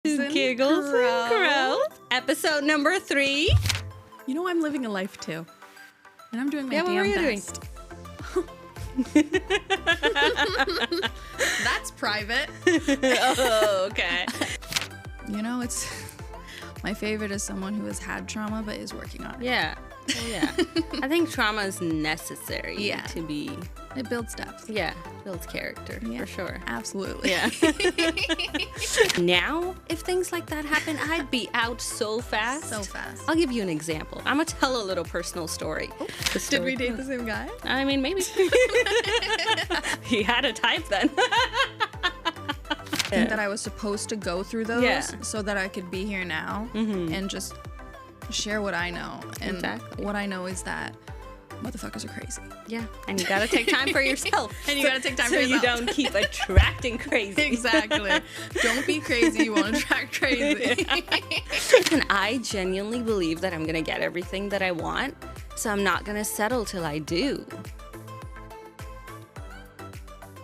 Giggles and Growth, episode number 3. You know, I'm living a life too, and I'm doing my Yeah, what were damn you best. That's private. Oh, okay. You know, it's my favorite is someone who has had trauma but is working on it. Yeah. Oh, yeah. I think trauma is necessary Yeah. to be, It builds depth. yeah, builds character Yeah. for sure. Absolutely. Yeah. Now, if things like that happen, I'd be out so fast. So fast. I'll give you an example. I'm going to tell a little personal story. The Did story- we date the same guy? I mean, maybe. He had a type then. I think that I was supposed to go through those Yeah. so that I could be here now and just share what I know. And Exactly. what I know is that motherfuckers are crazy. Yeah, and you gotta take time for yourself. And you gotta take time so for you yourself. don't keep attracting crazy. Exactly. Don't be crazy. You won't attract crazy. And I genuinely believe that I'm gonna get everything that I want, so I'm not gonna settle till I do.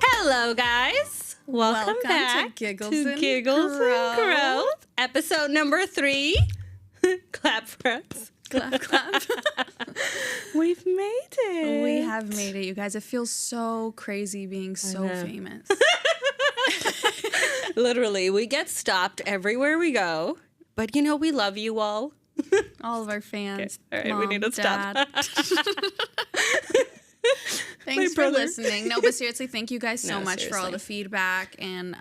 Hello, guys. Welcome back to Giggles and Giggles Growth. and Growth, episode number 3. Clap for us. Clap, clap. We've made it. We have made it, you guys. It feels so crazy being so know. famous. Literally, we get stopped everywhere we go, but you know, we love you all. All of our fans. Okay. All right, we need to stop. Dad. Thanks for brother. listening. No, but seriously, thank you guys so No, much for all the seriously. feedback and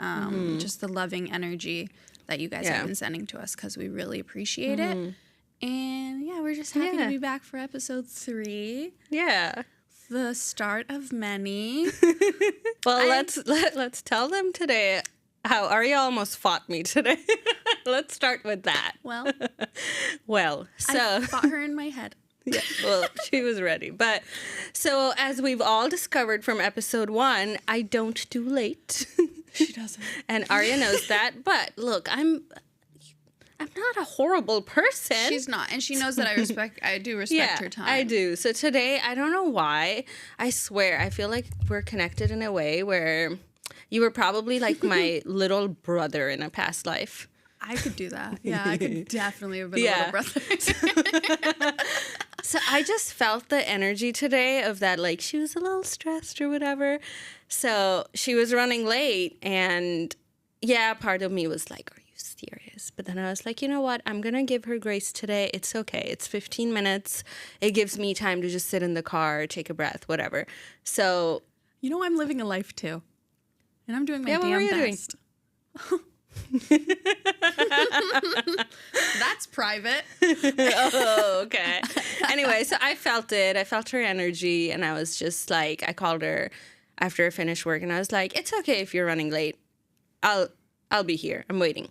just the loving energy that you guys Yeah. have been sending to us because we really appreciate it. And yeah, we're just happy Yeah. to be back for episode 3, Yeah. the start of many. Well, let's tell them today how Aria almost fought me today. Let's start with that. Well, Well, so I fought her in my head. yeah, well, she was ready. But so as we've all discovered from episode 1, I don't do late. She doesn't. And Aria knows that. But look, I'm not a horrible person. She's not, and she knows that I do respect her time. I do. So today, I don't know why. I swear, I feel like we're connected in a way where you were probably like my little brother in a past life. I could do that. Yeah, I could definitely have been Yeah. a little brother. So I just felt the energy today of that, like she was a little stressed or whatever. So she was running late, and yeah, part of me was like, are you serious? But then I was like, you know what? I'm going to give her grace today. It's okay. It's 15 minutes. It gives me time to just sit in the car, take a breath, whatever. So You know, I'm living a life too, and I'm doing my Yeah, what were damn you doing? best. That's private. oh, okay. Anyway, so I felt it. I felt her energy, and I was just like, I called her after I finished work, and I was like, it's okay if you're running late. I'll be here. I'm waiting.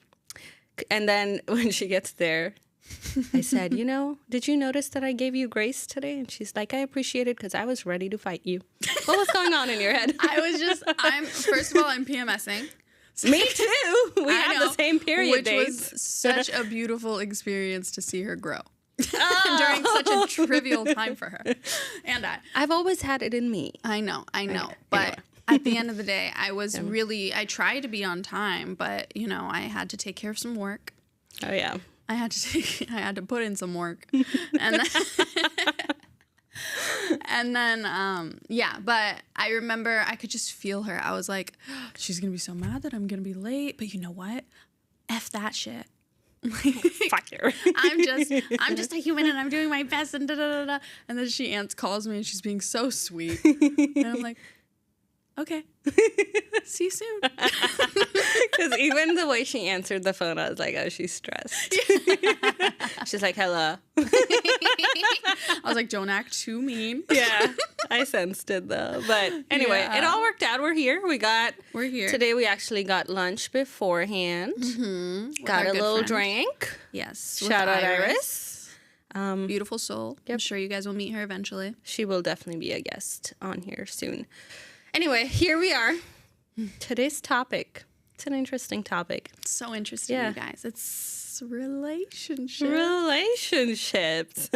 And then when she gets there, I said, you know, did you notice that I gave you grace today? And she's like, I appreciate it because I was ready to fight you. What was going on in your head? First of all, I'm PMSing. Me too. We I have know, the same period which days. was such a beautiful experience to see her grow during such a trivial time for her. And I've always had it in me. I know. Okay, But anyway. at the end of the day, I tried to be on time, but you know, I had to take care of some work. Oh, yeah. I had to put in some work. And then, but I remember I could just feel her. I was like, she's going to be so mad that I'm going to be late, but you know what? F that shit. Fuck her. I'm just a human and I'm doing my best and da da da da. And then she calls me and she's being so sweet. And I'm like, okay. See you soon. Because even the way she answered the phone, I was like, oh, she's stressed. She's like, hello. I was like, don't act too mean. Yeah, I sensed it though. But anyway, Yeah. it all worked out. We're here. We're here. Today we actually got lunch beforehand. With Got our a good little friend. drink. Yes. with Shout out Iris. Beautiful soul. I'm sure you guys will meet her eventually. She will definitely be a guest on here soon. Anyway, here we are. Today's topic. It's an interesting topic. It's so interesting, Yeah. you guys. It's relationships. Relationships.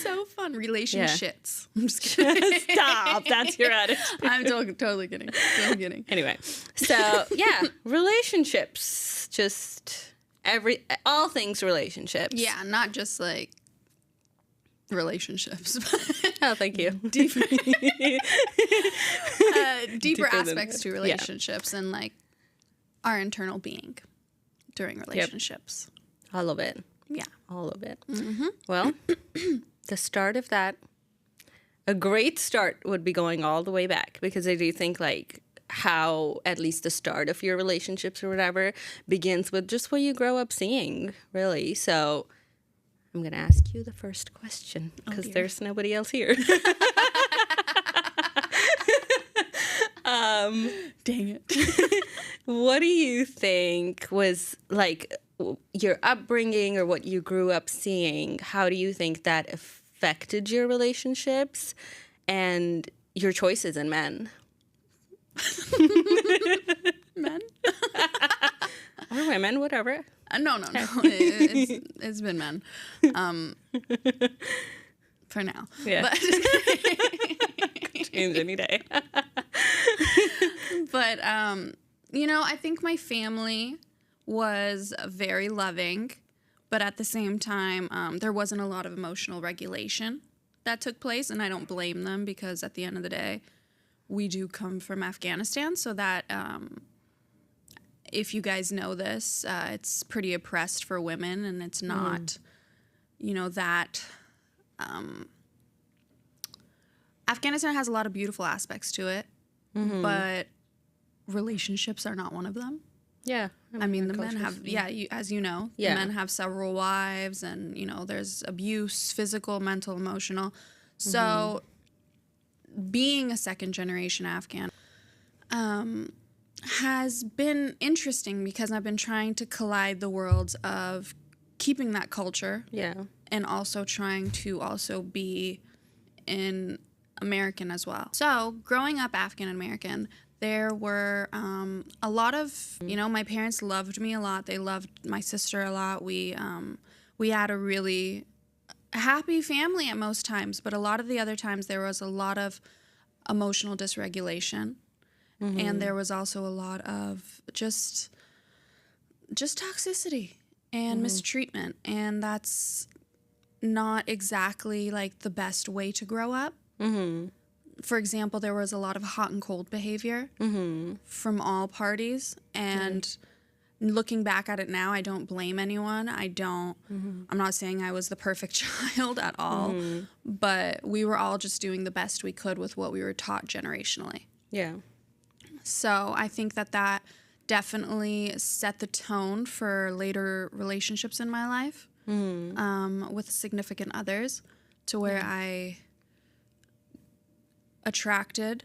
So fun. Relationships. I'm just kidding. Stop. That's your attitude. I'm totally kidding. Totally kidding. Anyway, so yeah, relationships. Just all things relationships. Yeah, not just like relationships. Oh, thank you. Deeper Deeper than aspects that. to relationships and like our internal being during relationships. All of it. Yeah. All of it. Well, the start of that, a great start would be going all the way back, because I do think like how at least the start of your relationships or whatever begins with just what you grow up seeing, really. So I'm going to ask you the first question, because there's nobody else here. Dang it. What do you think was like your upbringing or what you grew up seeing? How do you think that affected your relationships and your choices in men? Men? Or women, whatever. No. It's been men. For now. Yeah. But Change any day. But, I think my family was very loving, but at the same time, there wasn't a lot of emotional regulation that took place, and I don't blame them, because at the end of the day, we do come from Afghanistan, so that if you guys know this, it's pretty oppressed for women, and it's not, that... Afghanistan has a lot of beautiful aspects to it, but relationships are not one of them. Yeah. I mean, the men have, as you know, the men have several wives, and, there's abuse, physical, mental, emotional. So being a second generation Afghan has been interesting, because I've been trying to collide the worlds of keeping that culture and also trying to also be in American as well. So growing up Afghan American, there were a lot of, my parents loved me a lot. They loved my sister a lot. We had a really happy family at most times, but a lot of the other times there was a lot of emotional dysregulation. And there was also a lot of just toxicity and mistreatment. And that's not exactly like the best way to grow up. For example, there was a lot of hot and cold behavior from all parties. And looking back at it now, I don't blame anyone. I'm not saying I was the perfect child at all, but we were all just doing the best we could with what we were taught generationally. Yeah. So I think that definitely set the tone for later relationships in my life with significant others, to where I attracted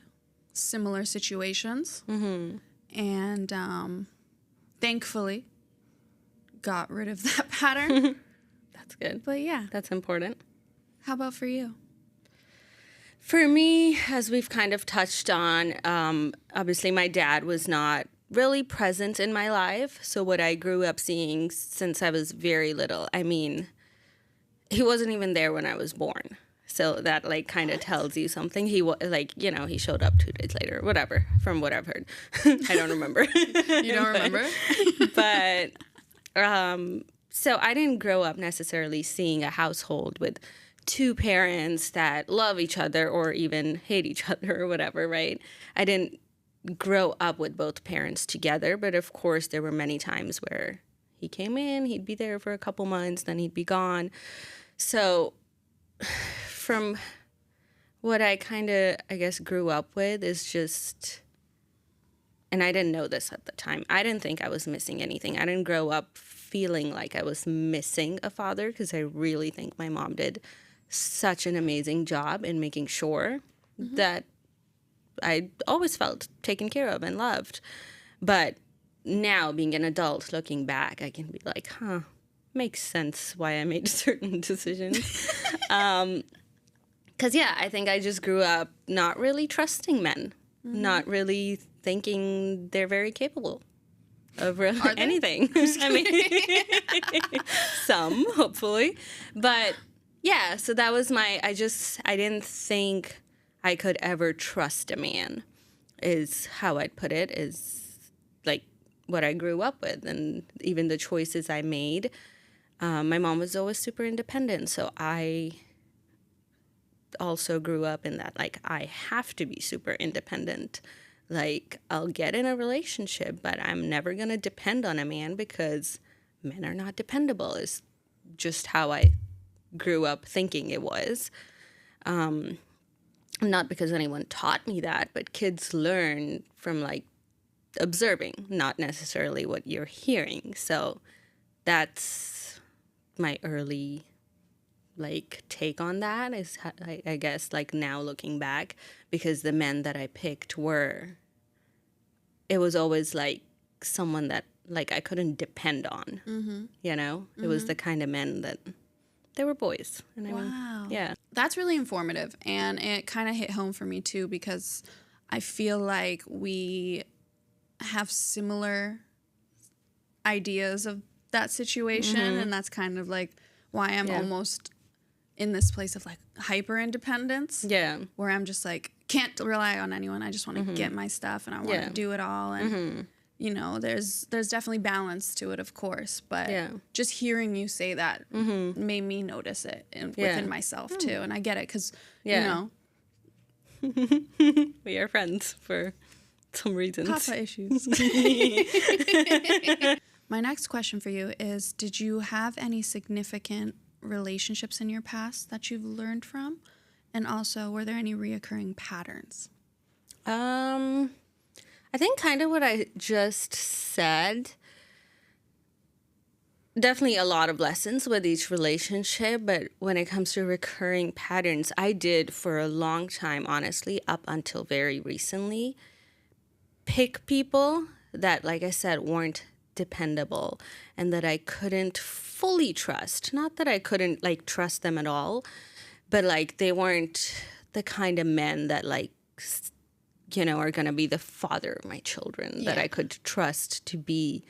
similar situations and thankfully got rid of that pattern. That's good. But yeah. That's important. How about for you? For me, as we've kind of touched on, obviously my dad was not really present in my life. So what I grew up seeing since I was very little, I mean, he wasn't even there when I was born. So that like kind of tells you something. He he showed up 2 days later, whatever, from what I've heard. I don't remember. You don't remember? But so I didn't grow up necessarily seeing a household with two parents that love each other or even hate each other or whatever, right? I didn't grow up with both parents together, but of course there were many times where he came in, he'd be there for a couple months, then he'd be gone. So from what I kind of, I guess, grew up with is just, and I didn't know this at the time, I didn't think I was missing anything. I didn't grow up feeling like I was missing a father, because I really think my mom did such an amazing job in making sure that I always felt taken care of and loved. But now, being an adult, looking back, I can be like, makes sense why I made certain decisions. Because, I think I just grew up not really trusting men, not really thinking they're very capable of really anything. I mean, some, hopefully. But, so that was I didn't think I could ever trust a man, is how I'd put it, is like what I grew up with and even the choices I made. My mom was always super independent, so I also grew up in that, like, I have to be super independent. Like, I'll get in a relationship, but I'm never going to depend on a man because men are not dependable, is just how I grew up thinking it was. Not because anyone taught me that, but kids learn from, like, observing, not necessarily what you're hearing. So that's my early, like, take on that is, I guess, like, now looking back, because the men that I picked it was always, like, someone that, like, I couldn't depend on, you know? It was the kind of men that, they were boys. And Wow. Yeah. That's really informative. And it kind of hit home for me, too, because I feel like we have similar ideas of that situation. And that's kind of, like, why I'm almost in this place of, like, hyper independence. Yeah. Where I'm just, like, can't rely on anyone. I just want to get my stuff and I want to do it all. And you know, there's definitely balance to it, of course, but just hearing you say that made me notice it within myself too. And I get it because, you know, we are friends for some reasons. Papa issues. My next question for you is, did you have any significant relationships in your past that you've learned from? And also, were there any reoccurring patterns? I think kind of what I just said. Definitely a lot of lessons with each relationship, but when it comes to recurring patterns, I did for a long time, honestly, up until very recently, pick people that, like I said, weren't dependable and that I couldn't fully trust. Not that I couldn't, like, trust them at all, but, like, they weren't the kind of men that, like, you know, are going to be the father of my children, that I could trust to be,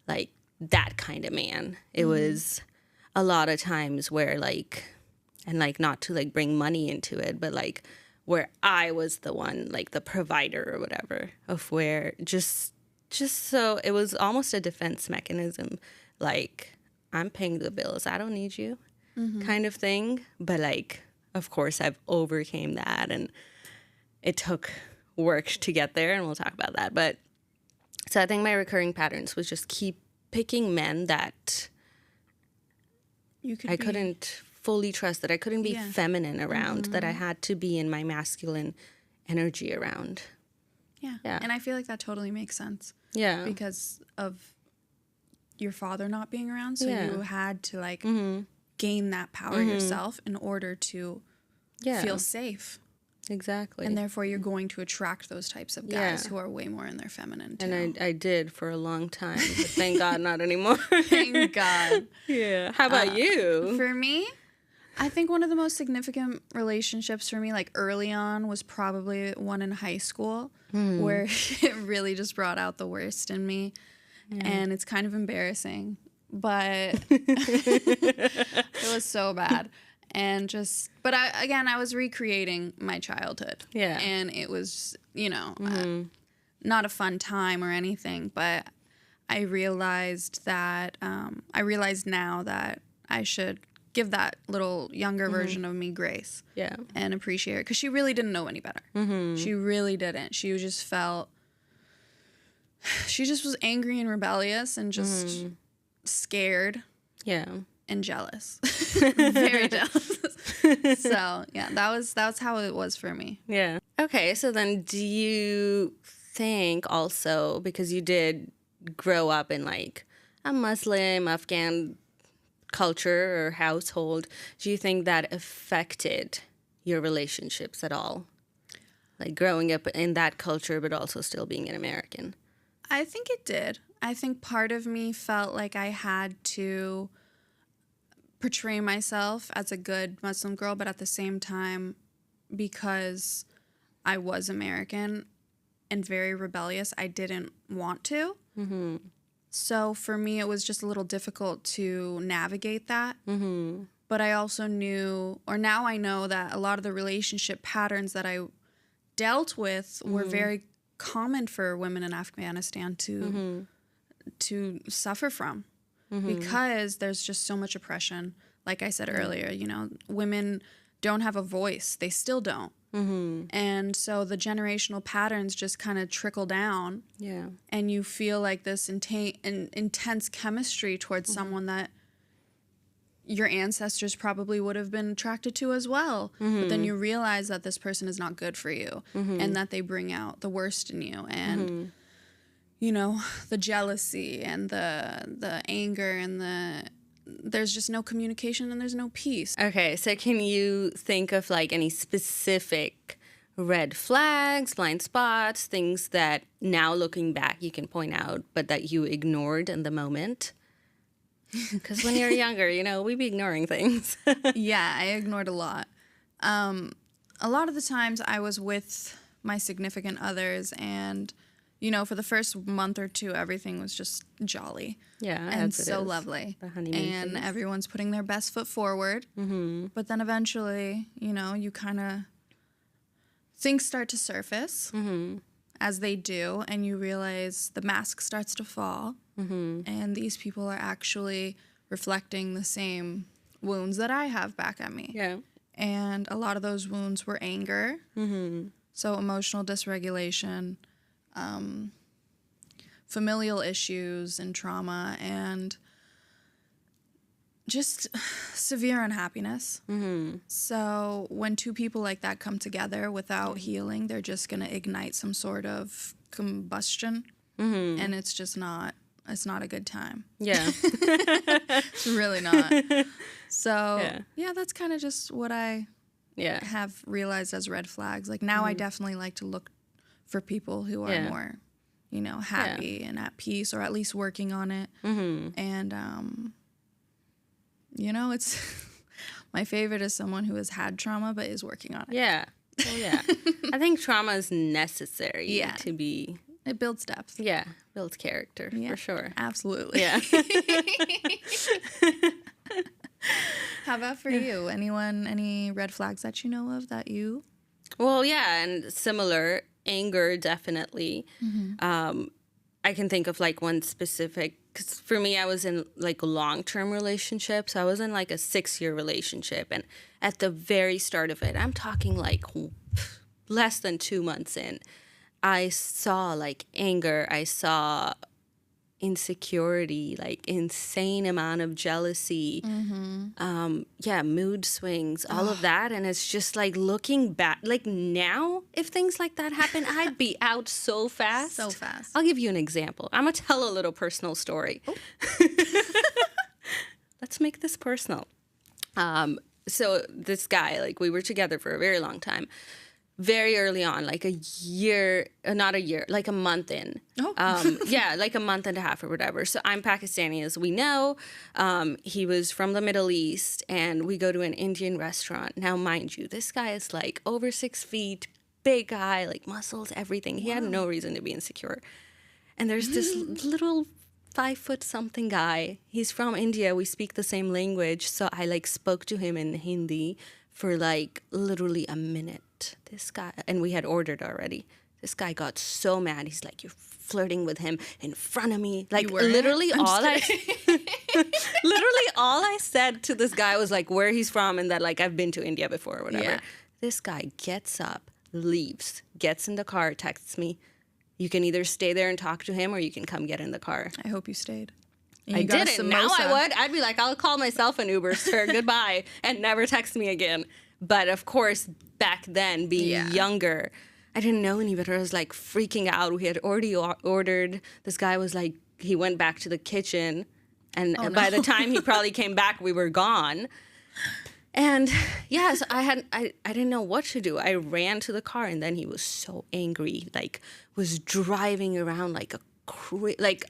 like, that kind of man. It was a lot of times where, like, and, like, not to, like, bring money into it, but, like, where I was the one, like, the provider or whatever, of where just so it was almost a defense mechanism. Like, I'm paying the bills, I don't need you, kind of thing. But, like, of course, I've overcame that, and it took work to get there, and we'll talk about that. But so I think my recurring patterns was just keep picking men that I couldn't fully trust, that I couldn't be feminine around, that I had to be in my masculine energy around. Yeah. And I feel like that totally makes sense. Yeah. Because of your father not being around, so you had to, like, gain that power yourself in order to feel safe. Exactly. And therefore, you're going to attract those types of guys who are way more in their feminine, too. And I did for a long time, but thank God not anymore. Thank God. Yeah. How about you? For me, I think one of the most significant relationships for me, like, early on, was probably one in high school, where it really just brought out the worst in me. And it's kind of embarrassing, but it was so bad. And just, but I was recreating my childhood. Yeah. And it was, you know, not a fun time or anything, but I realized now that I should give that little younger version of me grace. Yeah. And appreciate her. Because she really didn't know any better. She really didn't. She just was angry and rebellious and just scared. Yeah. And jealous. Very jealous. So, yeah, that's how it was for me. Yeah. Okay, so then do you think also, because you did grow up in, like, a Muslim, Afghan culture or household, do you think that affected your relationships at all? Like, growing up in that culture, but also still being an American? I think it did. I think part of me felt like I had to portray myself as a good Muslim girl, but at the same time, because I was American and very rebellious, I didn't want to. So for me, it was just a little difficult to navigate that. But I also knew, or now I know, that a lot of the relationship patterns that I dealt with were very common for women in Afghanistan to to suffer from because there's just so much oppression. Like I said earlier, you know, women don't have a voice. They still don't. And so the generational patterns just kind of trickle down. Yeah. And you feel like this intense chemistry towards someone that your ancestors probably would have been attracted to as well. But then you realize that this person is not good for you and that they bring out the worst in you. And, you know, the jealousy and the anger and there's just no communication and there's no peace. Okay, so can you think of like any specific red flags, blind spots, things that now looking back you can point out, but that you ignored in the moment? Because when you're younger, you know, we be ignoring things. Yeah, I ignored a lot. A lot of the times I was with my significant others and, you know, for the first month or two, everything was just jolly. Yeah, and so lovely. The honeymoon phase. Everyone's putting their best foot forward. But then eventually, you know, you kind of, things start to surface as they do, and you realize the mask starts to fall. And these people are actually reflecting the same wounds that I have back at me. Yeah. And a lot of those wounds were anger. So emotional dysregulation, familial issues and trauma, and just severe unhappiness. So when two people like that come together without healing, they're just going to ignite some sort of combustion. And it's just not, it's not a good time. Yeah. It's really not. So, yeah that's kind of just what I have realized as red flags. Like now I definitely like to look for people who are more, you know, happy and at peace, or at least working on it. And, you know, it's my favorite is someone who has had trauma but is working on it. Yeah. Oh, yeah. I think trauma is necessary to be... It builds depth. Yeah, builds character, for sure. Absolutely. Yeah. How about for you? Any red flags that you know of that you... Well, yeah, and similar, anger, definitely. I can think of, like, one specific... Because for me, I was in, like, a long-term relationship. So I was in, like, a 6-year relationship. And at the very start of it, I'm talking, like, less than 2 months in, I saw, like, anger. I saw insecurity, like, insane amount of jealousy. Mood swings, all of that. And it's just, like, looking back. Like, now, if things like that happen, I'd be out so fast. So fast. I'll give you an example. I'm going to tell a little personal story. Oh. Let's make this personal. So this guy, like, we were together for a very long time. Very early on, like a year, not a year, like a month in. Oh. Like a month and a half or whatever. So I'm Pakistani, as we know. He was from the Middle East, and we go to an Indian restaurant. Now, mind you, this guy is like over 6 feet, big guy, like muscles, everything. He had no reason to be insecure. And there's this little 5-foot-something guy. He's from India. We speak the same language. So I like spoke to him in Hindi for like literally a minute. This guy, and we had ordered already. This guy got so mad. He's like, "You're flirting with him in front of me." Like literally all I said to this guy was like where he's from and that like I've been to India before or whatever. Yeah. This guy gets up, leaves, gets in the car, texts me, "You can either stay there and talk to him or you can come get in the car." I hope you stayed. I didn't. Now I would. I'd be like, I'll call myself an Uber, sir, goodbye, and never text me again. But of course, back then, being younger, I didn't know any better. I was like freaking out. We had already ordered. This guy was like, he went back to the kitchen. And by the time he probably came back, we were gone. And yeah, so I didn't know what to do. I ran to the car, and then he was so angry, like was driving around like a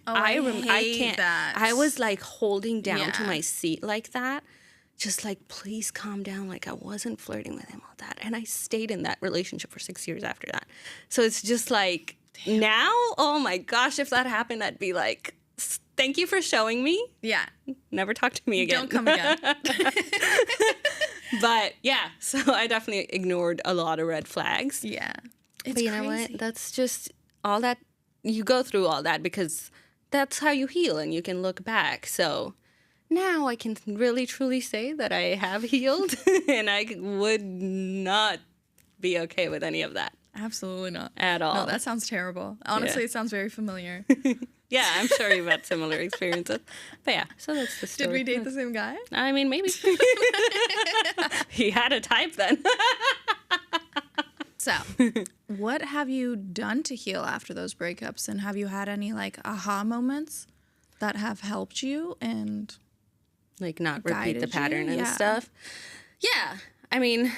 I can't. That. I was like holding down to my seat like that. Just like, please calm down. Like, I wasn't flirting with him, all that. And I stayed in that relationship for 6 years after that. So it's just like, now, oh my gosh, if that happened, I'd be like, thank you for showing me. Yeah. Never talk to me again. Don't come again. But yeah, so I definitely ignored a lot of red flags. Yeah. It's crazy. Know what? That's just all that, you go through all that because that's how you heal, and you can look back. So now I can really truly say that I have healed, and I would not be okay with any of that. Absolutely not. At all. No, that sounds terrible. Honestly, It sounds very familiar. Yeah, I'm sure you've had similar experiences. But yeah, so that's the story. Did we date the same guy? I mean, maybe. He had a type then. So, what have you done to heal after those breakups? And have you had any, like, aha moments that have helped you and... Like, not repeat the pattern and Yeah. stuff? Yeah. I mean,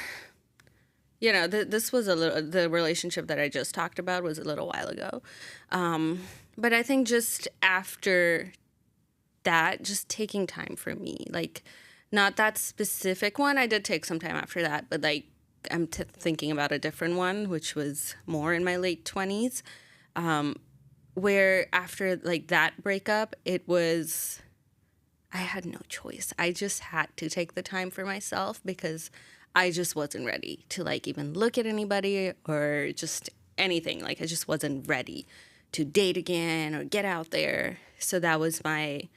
you know, this was the relationship that I just talked about was a little while ago. But I think just after that, just taking time for me. Like, not that specific one. I did take some time after that, but, like, I'm thinking about a different one, which was more in my late 20s, where after, like, that breakup, I had no choice. I just had to take the time for myself because I just wasn't ready to, like, even look at anybody or just anything. Like, I just wasn't ready to date again or get out there. So that was I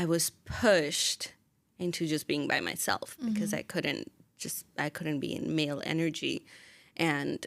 was pushed into just being by myself because I couldn't be in male energy. And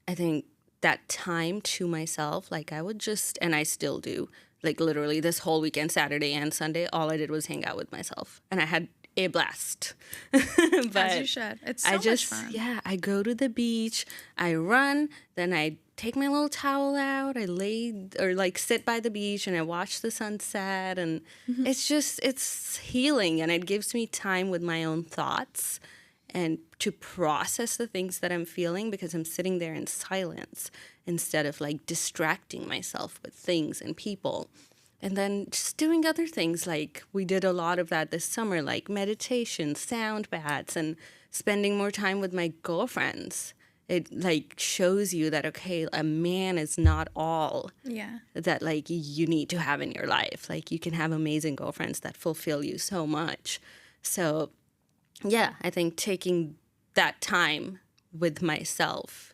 I think that time to myself, like, I would just, and I still do, like, literally this whole weekend, Saturday and Sunday, all I did was hang out with myself. And I had a blast. But as you should. It's so much fun. Yeah, I go to the beach, I run, then I take my little towel out, I sit by the beach and I watch the sunset, and it's healing, and it gives me time with my own thoughts and to process the things that I'm feeling because I'm sitting there in silence instead of, like, distracting myself with things and people. And then just doing other things, like we did a lot of that this summer, like meditation, sound baths, and spending more time with my girlfriends. It, like, shows you that, okay, a man is not all that, like, you need to have in your life. Like, you can have amazing girlfriends that fulfill you so much. So, yeah, I think taking that time with myself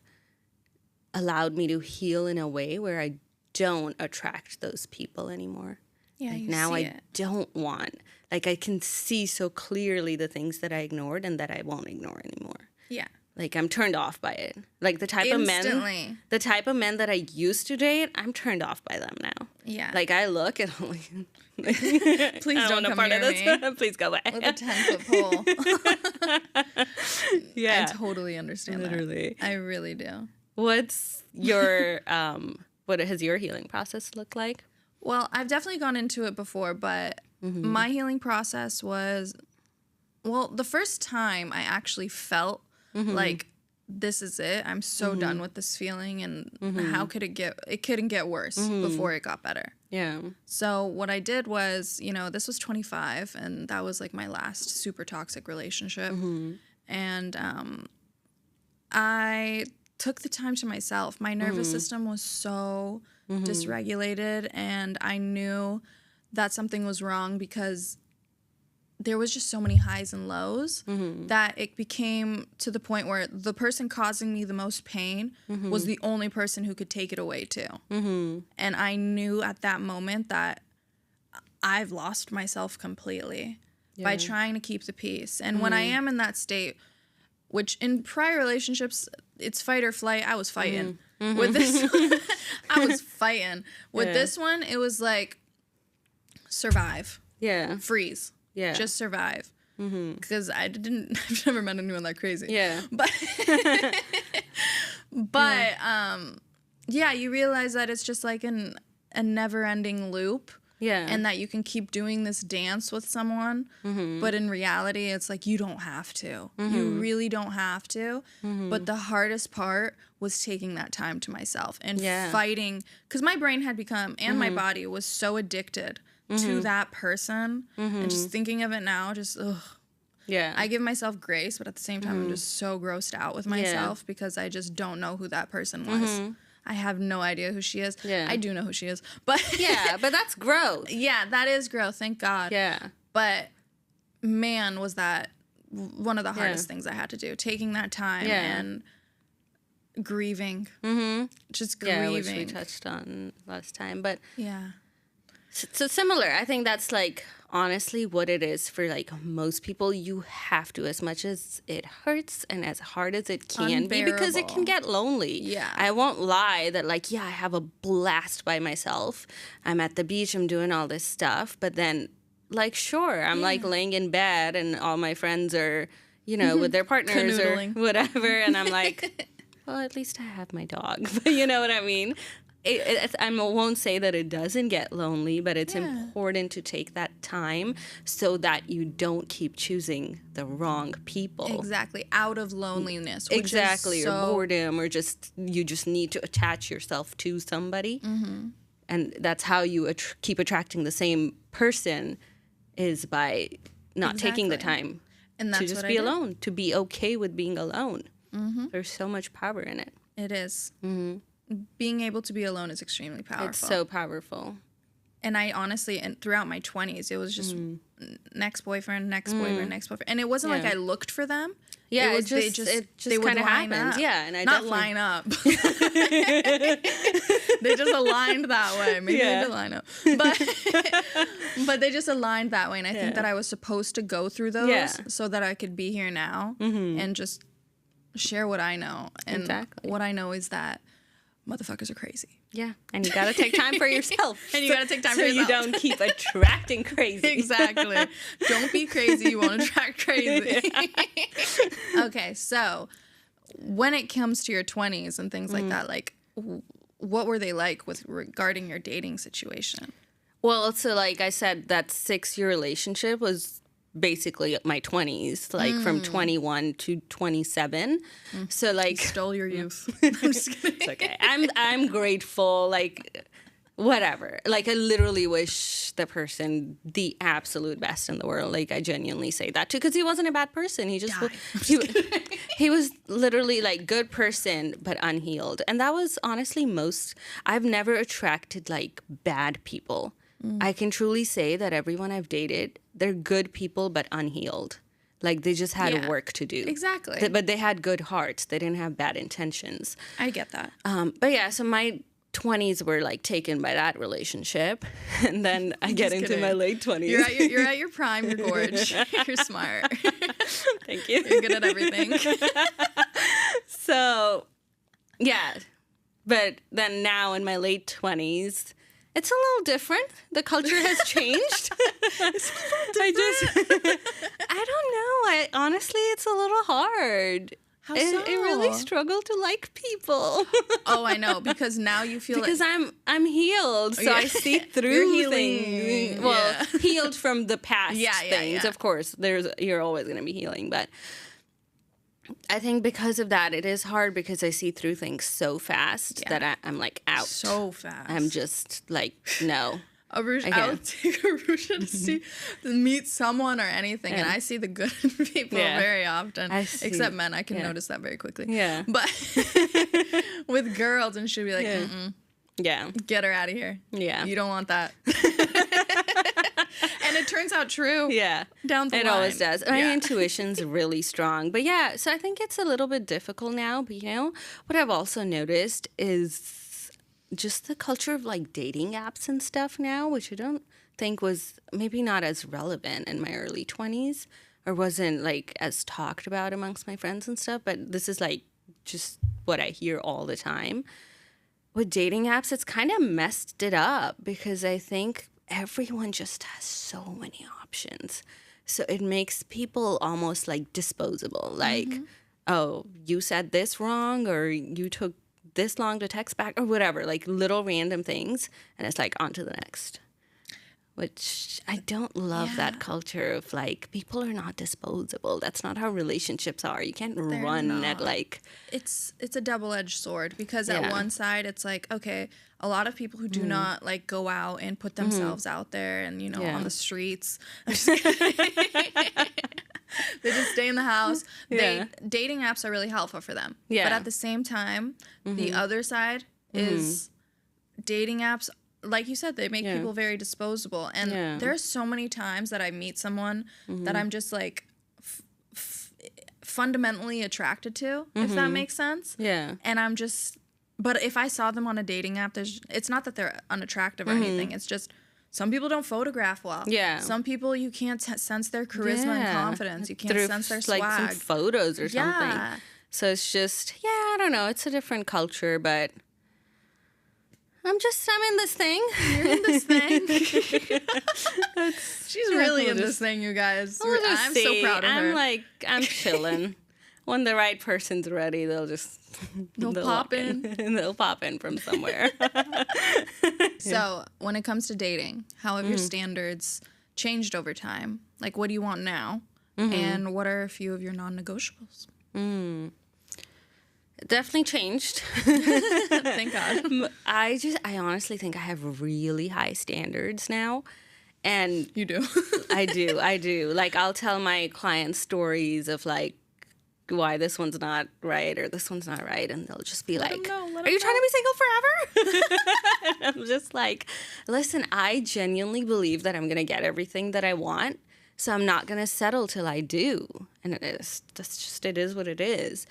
allowed me to heal in a way where I don't attract those people anymore. Yeah, like, you now see I it. don't want. Like, I can see so clearly the things that I ignored and that I won't ignore anymore. Yeah. Like, I'm turned off by it. Like, the type of men that I used to date, I'm turned off by them now. Yeah. Like, I look and I'm like, please I don't want come part near of this. me. Please go away. With a 10-foot pole. Yeah. I totally understand Literally. that. I really do. What's your, what has your healing process looked like? Well, I've definitely gone into it before, but my healing process was, well, the first time I actually felt like, this is it. I'm so done with this feeling, and how could it couldn't get worse before it got better. Yeah. So what I did was, this was 25, and that was, like, my last super toxic relationship. And I took the time to myself. My nervous system was so dysregulated, and I knew that something was wrong because there was just so many highs and lows that it became to the point where the person causing me the most pain was the only person who could take it away too. And I knew at that moment that I've lost myself completely by trying to keep the peace. And when I am in that state, which in prior relationships, it's fight or flight, I was fighting. With this one, I was fighting. With this one, it was like survive. Yeah. Freeze. Yeah. Just survive. Because I've never met anyone that crazy. Yeah. But yeah, you realize that it's just like a never-ending loop. Yeah. And that you can keep doing this dance with someone, but in reality, it's like you don't have to. You really don't have to. But the hardest part was taking that time to myself and fighting, because my brain had become, and my body was so addicted to that person. And just thinking of it now, just, ugh. Yeah. I give myself grace, but at the same time, I'm just so grossed out with myself because I just don't know who that person was. I have no idea who she is. Yeah. I do know who she is. But yeah, but that's growth. Yeah, that is growth, thank God. Yeah. But man, was that one of the hardest things I had to do. Taking that time and grieving. Just grieving. Yeah, which we touched on last time. But yeah. So similar. I think that's like honestly what it is for like most people. You have to, as much as it hurts and as hard as it can be, because it can get lonely. Yeah. I won't lie that like, yeah, I have a blast by myself. I'm at the beach, I'm doing all this stuff, but then like, sure, I'm like laying in bed and all my friends are, you know, with their partners or whatever. And I'm like, well, at least I have my dog. You know what I mean? I won't say that it doesn't get lonely, but it's important to take that time so that you don't keep choosing the wrong people. Exactly. Out of loneliness. Exactly. Or boredom, or just you just need to attach yourself to somebody. Mm-hmm. And that's how you keep attracting the same person, is by not taking the time and that's to just be alone, to be okay with being alone. Mm-hmm. There's so much power in it. It is. Mm-hmm. Being able to be alone is extremely powerful. It's so powerful. And I honestly, and throughout my 20s, it was just next boyfriend. And it wasn't like I looked for them. Yeah, it just kind of happened. Yeah, and I not line up. They just aligned that way. Maybe they did line up, but they just aligned that way. And I think that I was supposed to go through those so that I could be here now and just share what I know. And what I know is that motherfuckers are crazy. Yeah, and you gotta take time for yourself. And you gotta take time for yourself. So you don't keep attracting crazy. Exactly. Don't be crazy. You won't attract crazy. Okay, so when it comes to your 20s and things like that, like, what were they like with regarding your dating situation? Well, so like I said, that 6-year relationship was basically my 20s, like from 21 to 27. So like, you stole your youth. I'm just kidding. It's okay. I'm grateful. Like, whatever. Like, I literally wish the person the absolute best in the world. Like, I genuinely say that too, because he wasn't a bad person. He just he was literally like good person but unhealed, and that was honestly I've never attracted like bad people. I can truly say that everyone I've dated, they're good people but unhealed. Like, they just had work to do. Exactly. But they had good hearts. They didn't have bad intentions. I get that. But yeah, so my 20s were like taken by that relationship. And then I get into my late 20s. You're at your prime. You're gorgeous. You're smart. Thank you. You're good at everything. So, yeah. But then now in my late 20s, it's a little different. The culture has changed. I don't know. Honestly, it's a little hard. How so? I really struggle to like people. Oh, I know, because now you feel because I'm healed, so I see through things. Well, healed from the past things. Yeah. Of course, you're always going to be healing, but I think because of that, it is hard because I see through things so fast that I'm like out. So fast. I'm just like, no. Arusha, I would take Arusha to meet someone or anything, and I see the good in people very often. Except men, I can notice that very quickly. Yeah. But with girls, and she'll be like, get her out of here. Yeah. You don't want that. And it turns out true. Yeah. Down the line. It always does. My intuition's really strong. But yeah, so I think it's a little bit difficult now. But you know, what I've also noticed is just the culture of like dating apps and stuff now, which I don't think was maybe not as relevant in my early 20s or wasn't like as talked about amongst my friends and stuff. But this is like just what I hear all the time. With dating apps, it's kind of messed it up because I think everyone just has so many options. So it makes people almost like disposable. Like, oh, you said this wrong, or you took this long to text back, or whatever, like little random things. And it's like on to the next. Which I don't love that culture of like, people are not disposable. That's not how relationships are. You can't run at like... It's a double-edged sword because at one side it's like, okay, a lot of people who do not like go out and put themselves out there and, you know, on the streets. They just stay in the house. Dating apps are really helpful for them. Yeah. But at the same time, the other side is dating apps, like you said, they make people very disposable. And there's so many times that I meet someone that I'm just like fundamentally attracted to, if that makes sense. Yeah. And I'm just, but if I saw them on a dating app, it's not that they're unattractive or anything. It's just Some people don't photograph well. Yeah. Some people you can't sense their charisma and confidence. You can't sense their swag. Like some photos or something. So it's just, I don't know. It's a different culture, but I'm in this thing. You're in this thing. She's really in this thing, you guys. I'm so proud of her. I'm chilling. When the right person's ready, they'll pop in. They'll pop in from somewhere. So when it comes to dating, how have your standards changed over time? Like, what do you want now? And what are a few of your non-negotiables? Definitely changed. Thank God. I honestly think I have really high standards now. And you do. I do. Like, I'll tell my clients stories of like why this one's not right or this one's not right, and they'll just be like, are you trying to be single forever? I'm just like, listen, I genuinely believe that I'm gonna get everything that I want, so I'm not gonna settle till I do. And it is what it is.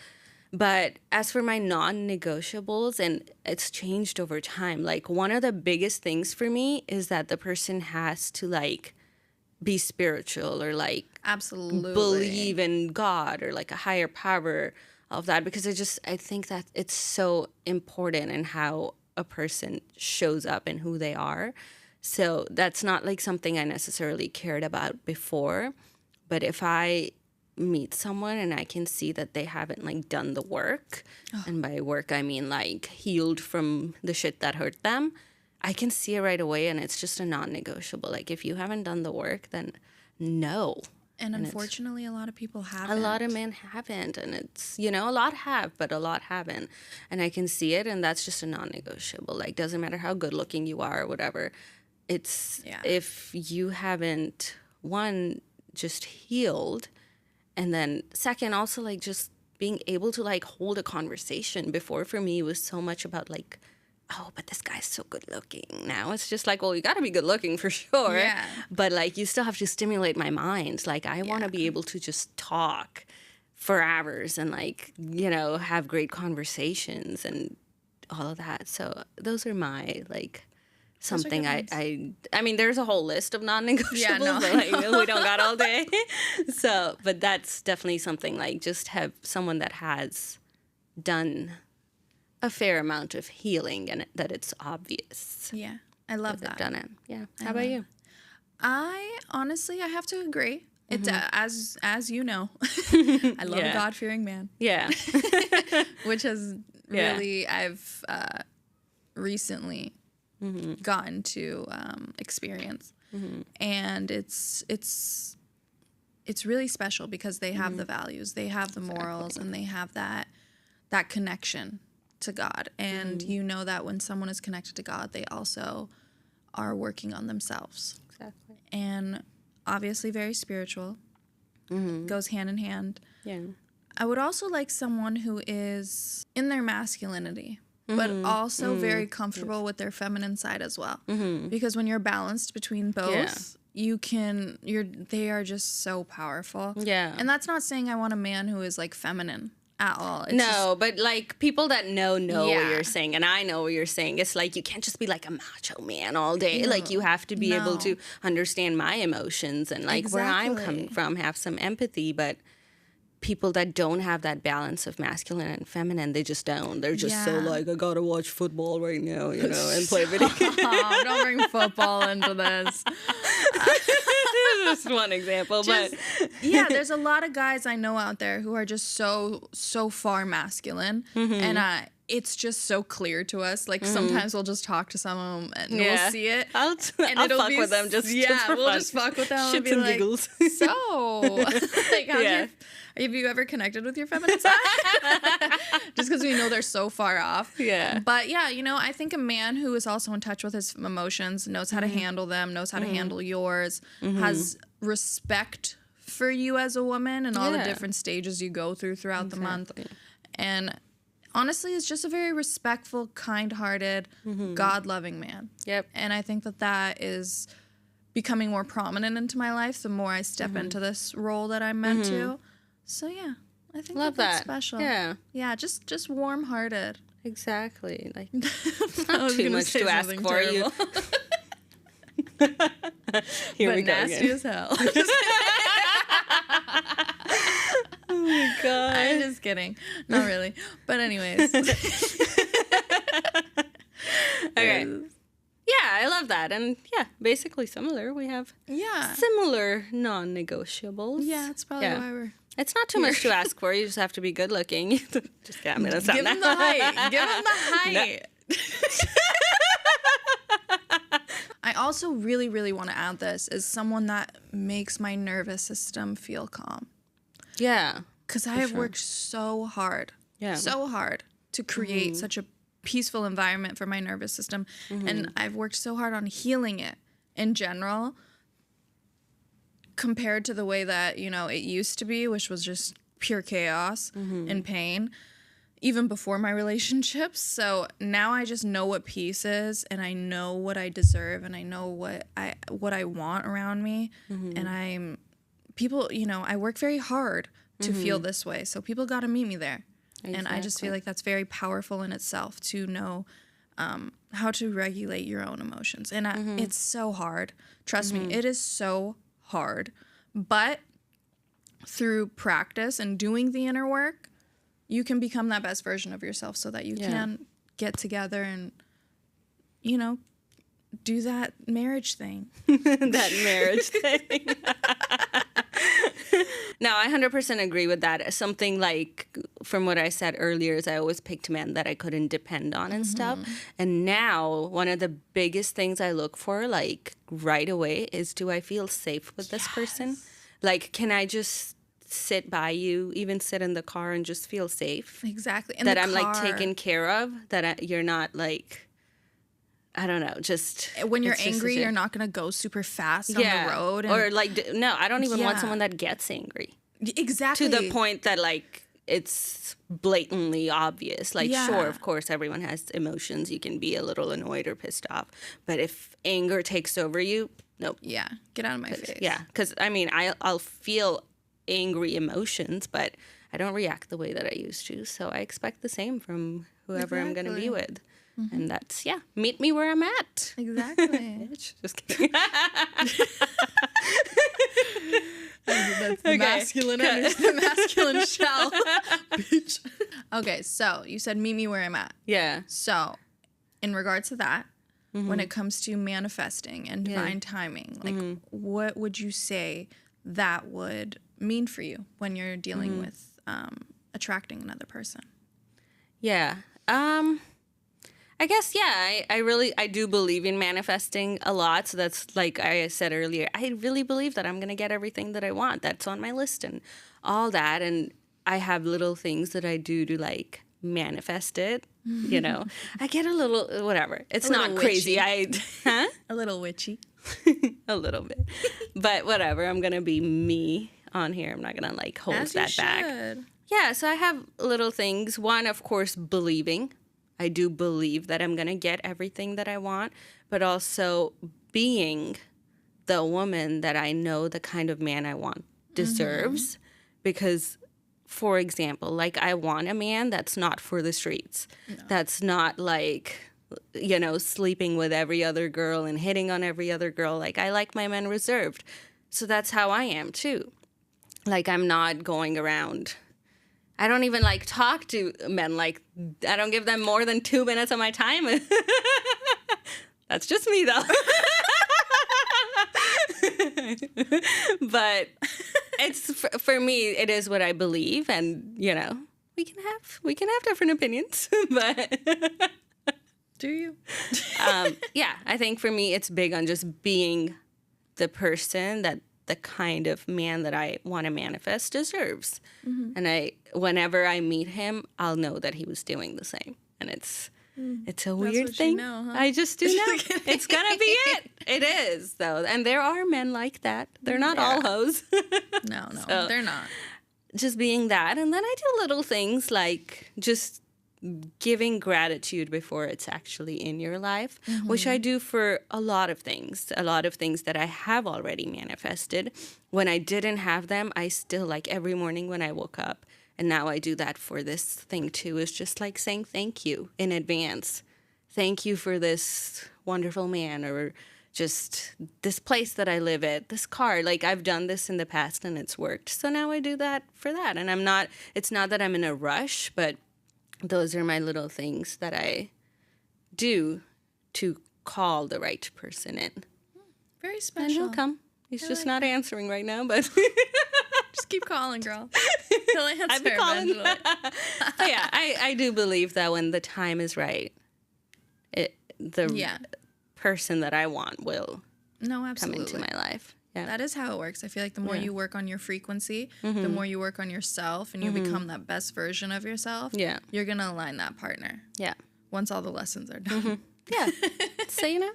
But as for my non-negotiables, and it's changed over time, like one of the biggest things for me is that the person has to like be spiritual or like absolutely believe in God or like a higher power of that, because I think that it's so important in how a person shows up and who they are. So that's not like something I necessarily cared about before, but if I meet someone and I can see that they haven't like done the work, and by work I mean like healed from the shit that hurt them, I can see it right away, and it's just a non-negotiable. Like, if you haven't done the work, then no. And unfortunately, a lot of people haven't. A lot of men haven't, and it's, a lot have, but a lot haven't. And I can see it, and that's just a non-negotiable. Like, doesn't matter how good looking you are or whatever. It's, if you haven't, one, just healed, and then second, also, like, just being able to, like, hold a conversation. Before, for me, it was so much about, like, oh, but this guy's so good looking. Now it's just like, well, you got to be good looking for sure. Yeah. But like, you still have to stimulate my mind. Like, I want to be able to just talk for hours and like, have great conversations and all of that. So those are my like something I mean, there's a whole list of non-negotiables, but like we don't got all day. So, but that's definitely something like just have someone that has done a fair amount of healing and that it's obvious. Yeah, I love that. Done it. Yeah. How about you? I honestly, I have to agree. It's as you know, I love a God-fearing man. Yeah. Which has really I've recently gotten to experience, and it's really special because they have the values, they have the morals, and they have that connection to God. And you know that when someone is connected to God, they also are working on themselves. Exactly. And obviously very spiritual. Goes hand in hand. Yeah. I would also like someone who is in their masculinity, but also very comfortable with their feminine side as well. Because when you're balanced between both, they are just so powerful. Yeah. And that's not saying I want a man who is like feminine at all. It's no, but like people that know what you're saying, and I know what you're saying. It's like you can't just be like a macho man all day. No, like you have to be able to understand my emotions and like where I'm coming from, have some empathy. But people that don't have that balance of masculine and feminine, they just don't. They're just so like, I gotta watch football right now, and play video games. Don't bring football into this. Just one example, but there's a lot of guys I know out there who are just so far masculine, and it's just so clear to us. Like sometimes we'll just talk to some of them and we'll see it, I'll fuck with them just for we'll fun. just fuck with them. Shits and be and like, giggles. So, like, have you ever connected with your feminine side? Just because we know they're so far off. Yeah. But I think a man who is also in touch with his emotions, knows how to handle them, knows how to handle yours, has respect for you as a woman and all the different stages you go throughout the month. And honestly, is just a very respectful, kind-hearted, God-loving man. Yep. And I think that is becoming more prominent into my life the more I step into this role that I'm meant to. So I think that's special. Yeah, just warm-hearted. Exactly. Like not too much to ask for you. Here but we go nasty again. as hell. Oh my god. I'm just kidding. Not really. But anyways. Okay. Yeah, I love that. And yeah, basically similar. We have similar non-negotiables. Yeah, that's probably why we're... It's not too much to ask for. You just have to be good looking. Just kidding. I'm gonna stop Give him the height. Give him the height. I also really, really want to add this as someone that makes my nervous system feel calm. Yeah. Because I have worked so hard. Yeah. So hard to create such a peaceful environment for my nervous system. And I've worked so hard on healing it in general compared to the way that, you know, it used to be, which was just pure chaos and pain, even before my relationships. So now I just know what peace is, and I know what I deserve, and I know what I want around me. And people, you know, I work very hard to feel this way. So people got to meet me there. Exactly. And I just feel like that's very powerful in itself to know how to regulate your own emotions. And it's so hard. Trust me, it is so hard. But through practice and doing the inner work, you can become that best version of yourself so that you can get together and, you know, do that marriage thing. That marriage thing. No, I 100% agree with that. Something like, from what I said earlier, is I always picked men that I couldn't depend on and stuff. And now, one of the biggest things I look for, like, right away is, do I feel safe with this person? Like, can I just sit by you, even sit in the car and just feel safe? Exactly. That I'm, like, taken care of, that you're not, like... I don't know, just... When you're angry, you're not going to go super fast on the road. Or, like, no, I don't even want someone that gets angry. Exactly. To the point that, like, it's blatantly obvious. Like, sure, of course, everyone has emotions. You can be a little annoyed or pissed off. But if anger takes over you, nope. Yeah, get out of my face. Yeah, because, I mean, I'll feel angry emotions, but I don't react the way that I used to. So I expect the same from whoever I'm going to be with. And that's, meet me where I'm at. Exactly. Just kidding. That's the masculine energy, the masculine shell. Bitch. Okay, so you said meet me where I'm at. Yeah. So, in regards to that, when it comes to manifesting and divine timing, like what would you say that would mean for you when you're dealing with attracting another person? Yeah. I guess, I do believe in manifesting a lot. So that's, like I said earlier, I really believe that I'm going to get everything that I want. That's on my list and all that. And I have little things that I do to, like, manifest it, you know. I get a little, whatever. It's not crazy. A little witchy. A little bit. But whatever. I'm going to be me on here. I'm not going to, like, hold that back. Yeah, so I have little things. One, of course, believing. I do believe that I'm going to get everything that I want, but also being the woman that I know the kind of man I want deserves. Because, for example, like, I want a man that's not for the streets. No. That's not, like, you know, sleeping with every other girl and hitting on every other girl. Like, I like my men reserved. So that's how I am, too. Like, I'm not going around... I don't even, like, talk to men. Like, I don't give them more than 2 minutes of my time. That's just me, though. But it's, for me, it is what I believe. And, you know, we can have different opinions. But do you? Yeah, I think for me, it's big on just being the person that the kind of man that I want to manifest deserves. And whenever I meet him, I'll know that he was doing the same. And it's a weird thing. You know, huh? I just do know. It's gonna be it. It is, though. And there are men like that. They're not all hoes. No, so, they're not. Just being that. And then I do little things like just giving gratitude before it's actually in your life, which I do for a lot of things that I have already manifested. When I didn't have them, I still, like, every morning when I woke up, and now I do that for this thing too, is just like saying thank you in advance. Thank you for this wonderful man, or just this place that I live at, this car. Like, I've done this in the past and it's worked. So now I do that for that. And it's not that I'm in a rush, but those are my little things that I do to call the right person in. Very special. And he'll come. He's just not answering right now, but just keep calling, girl. He'll answer I've been calling. eventually. But yeah, I do believe that when the time is right, the person that I want will come into my life. Yeah. That is how it works. I feel like the more you work on your frequency, the more you work on yourself, and you become that best version of yourself, you're going to align that partner. Yeah. Once all the lessons are done. Yeah. So,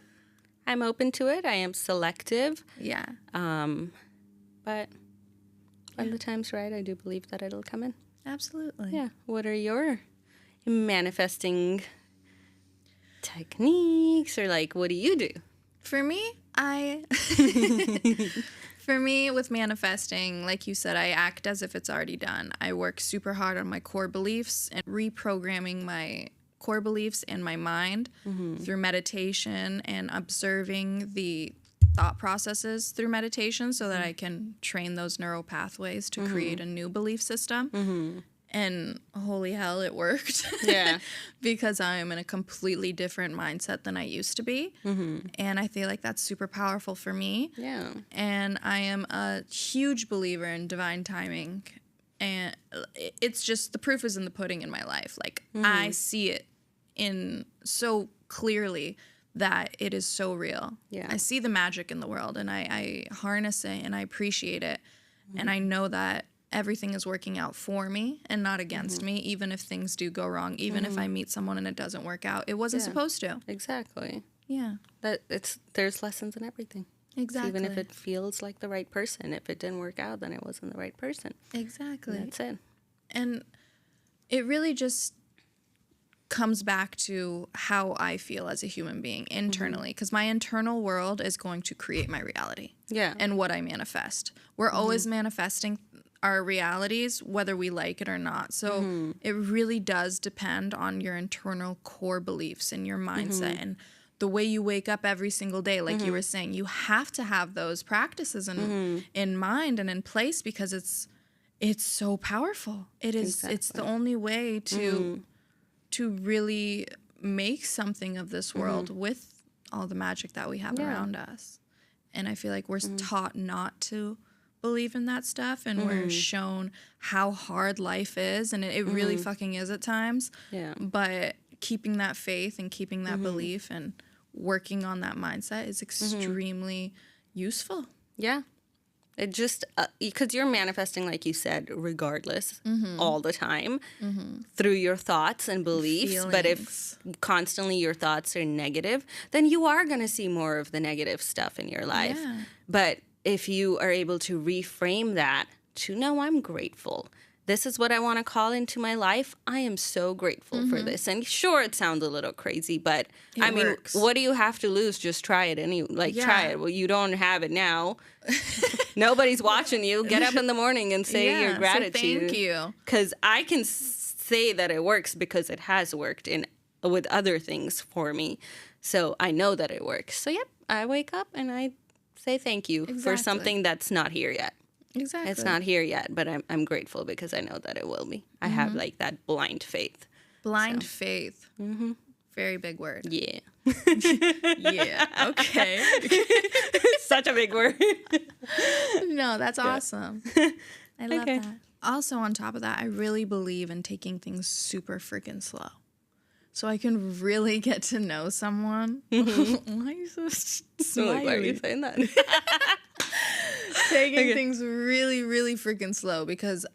I'm open to it. I am selective. Yeah. But when the time's right, I do believe that it'll come in. Absolutely. Yeah. What are your manifesting techniques, or like, what do you do? For me, with manifesting, like you said, I act as if it's already done. I work super hard on my core beliefs and reprogramming my core beliefs in my mind through meditation and observing the thought processes through meditation so that I can train those neural pathways to create a new belief system. And holy hell, it worked. Yeah. Because I am in a completely different mindset than I used to be. And I feel like that's super powerful for me. Yeah. And I am a huge believer in divine timing. And it's just, the proof is in the pudding in my life. Like, I see it in so clearly that it is so real. Yeah. I see the magic in the world, and I harness it, and I appreciate it. And I know that everything is working out for me and not against me, even if things do go wrong, even if I meet someone and it doesn't work out. It wasn't supposed to. Exactly. Yeah. There's lessons in everything. Exactly. Even if it feels like the right person. If it didn't work out, then it wasn't the right person. Exactly. And that's it. And it really just comes back to how I feel as a human being internally, because my internal world is going to create my reality. Yeah. And what I manifest. We're always manifesting our realities, whether we like it or not. So it really does depend on your internal core beliefs and your mindset and the way you wake up every single day. Like you were saying, you have to have those practices in mind and in place, because it's so powerful. It is. Exactly. It's the only way to really make something of this world with all the magic that we have around us. And I feel like we're taught not to believe in that stuff, and we're shown how hard life is, and it really fucking is at times. Yeah. But keeping that faith and keeping that belief and working on that mindset is extremely useful. Yeah. It just, because you're manifesting, like you said, regardless, all the time, through your thoughts and beliefs. Feelings. But if constantly your thoughts are negative, then you are going to see more of the negative stuff in your life. Yeah. But if you are able to reframe that to, no, I'm grateful. This is what I want to call into my life. I am so grateful for this. And sure, it sounds a little crazy, but it works. What do you have to lose? Just try it. Try it. Well, you don't have it now. Nobody's watching you. Get up in the morning and say your gratitude. Say thank you. Because I can say that it works because it has worked with other things for me. So I know that it works. So, yep, I wake up and I say thank you for something that's not here yet. Exactly. It's not here yet, but I'm grateful because I know that it will be. I have like that blind faith. Blind faith. Very big word. Yeah. Yeah. Okay. Such a big word. No, that's awesome. I love that. Also, on top of that, I really believe in taking things super freaking slow. So I can really get to know someone. Why are you so smiley? Why are you saying that? Taking things really, really freaking slow, because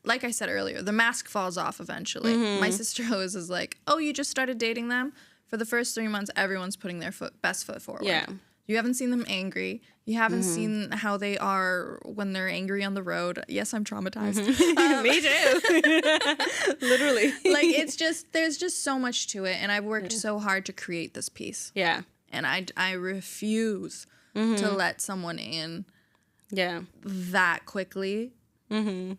like I said earlier, the mask falls off eventually. My sister always is like, oh, you just started dating them? For the first 3 months, everyone's putting their best foot forward. Yeah. You haven't seen them angry. You haven't seen how they are when they're angry on the road. Yes, I'm traumatized. Me too. Literally. Like, there's just so much to it, and I've worked so hard to create this piece. Yeah. And I refuse to let someone in that quickly to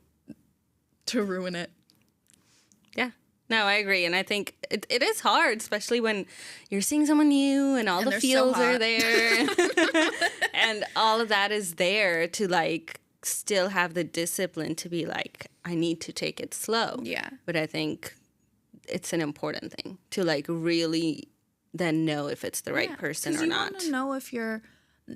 ruin it. Yeah. No, I agree. And I think it is hard, especially when you're seeing someone new and all the feels are there. And all of that is there to like still have the discipline to be like, I need to take it slow. Yeah. But I think it's an important thing to like really then know if it's the right person or not. You want to know if you're,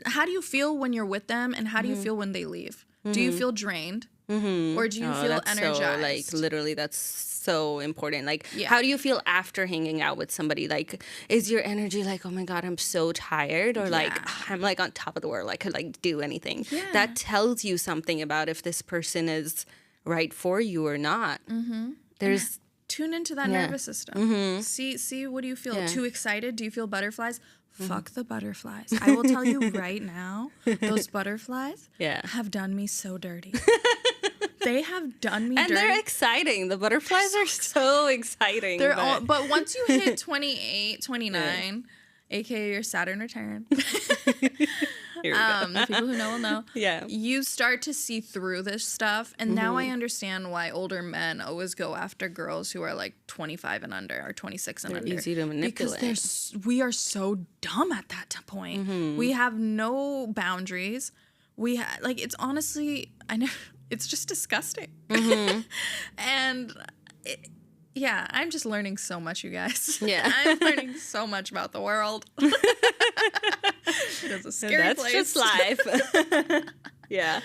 how do you feel when you're with them and how do you feel when they leave? Do you feel drained? Or do you feel energized? So, like, literally, that's so important. Like, how do you feel after hanging out with somebody? Like, is your energy like, oh my God, I'm so tired? Or like, I'm like on top of the world. I could like do anything. Yeah. That tells you something about if this person is right for you or not. There's... Tune into that nervous system. See, what do you feel? Too excited? Do you feel butterflies? Fuck the butterflies. I will tell you right now, those butterflies have done me so dirty. They have done me dirty. And they're exciting. The butterflies are so exciting. But once you hit 28, 29, aka your Saturn return, the people who know will know. Yeah. You start to see through this stuff. And now I understand why older men always go after girls who are like 25 and under or 26 and under. Easy to manipulate. Because we are so dumb at that point. We have no boundaries. Like, it's honestly, it's just disgusting. And I'm just learning so much, you guys. Yeah. I'm learning so much about the world. It's a scary place. That's just life. Yeah.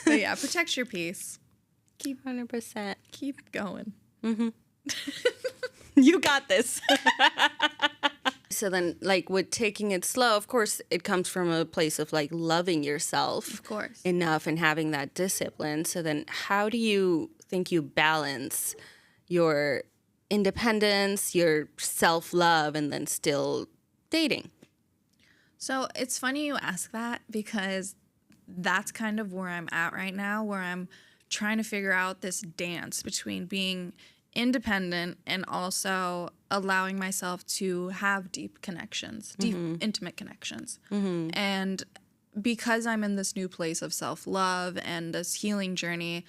But yeah, protect your peace. Keep 100%. Keep going. You got this. So then, like, with taking it slow, of course, it comes from a place of, like, loving yourself. Of course. Enough and having that discipline. So then how do you think you balance your independence, your self-love, and then still dating? So it's funny you ask that because that's kind of where I'm at right now, where I'm trying to figure out this dance between being independent and also allowing myself to have deep connections, deep, intimate connections. And because I'm in this new place of self-love and this healing journey,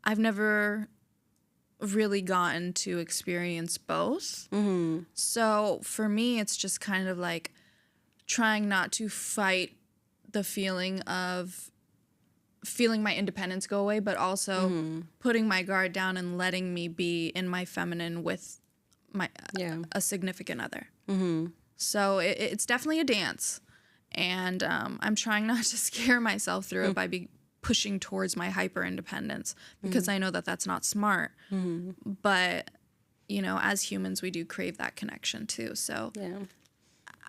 I've never really gotten to experience both. So for me, it's just kind of like trying not to fight the feeling of feeling my independence go away, but also putting my guard down and letting me be in my feminine with my a significant other. So it's definitely a dance, and I'm trying not to scare myself through it by pushing towards my hyper independence because I know that that's not smart. But you know, as humans, we do crave that connection too. So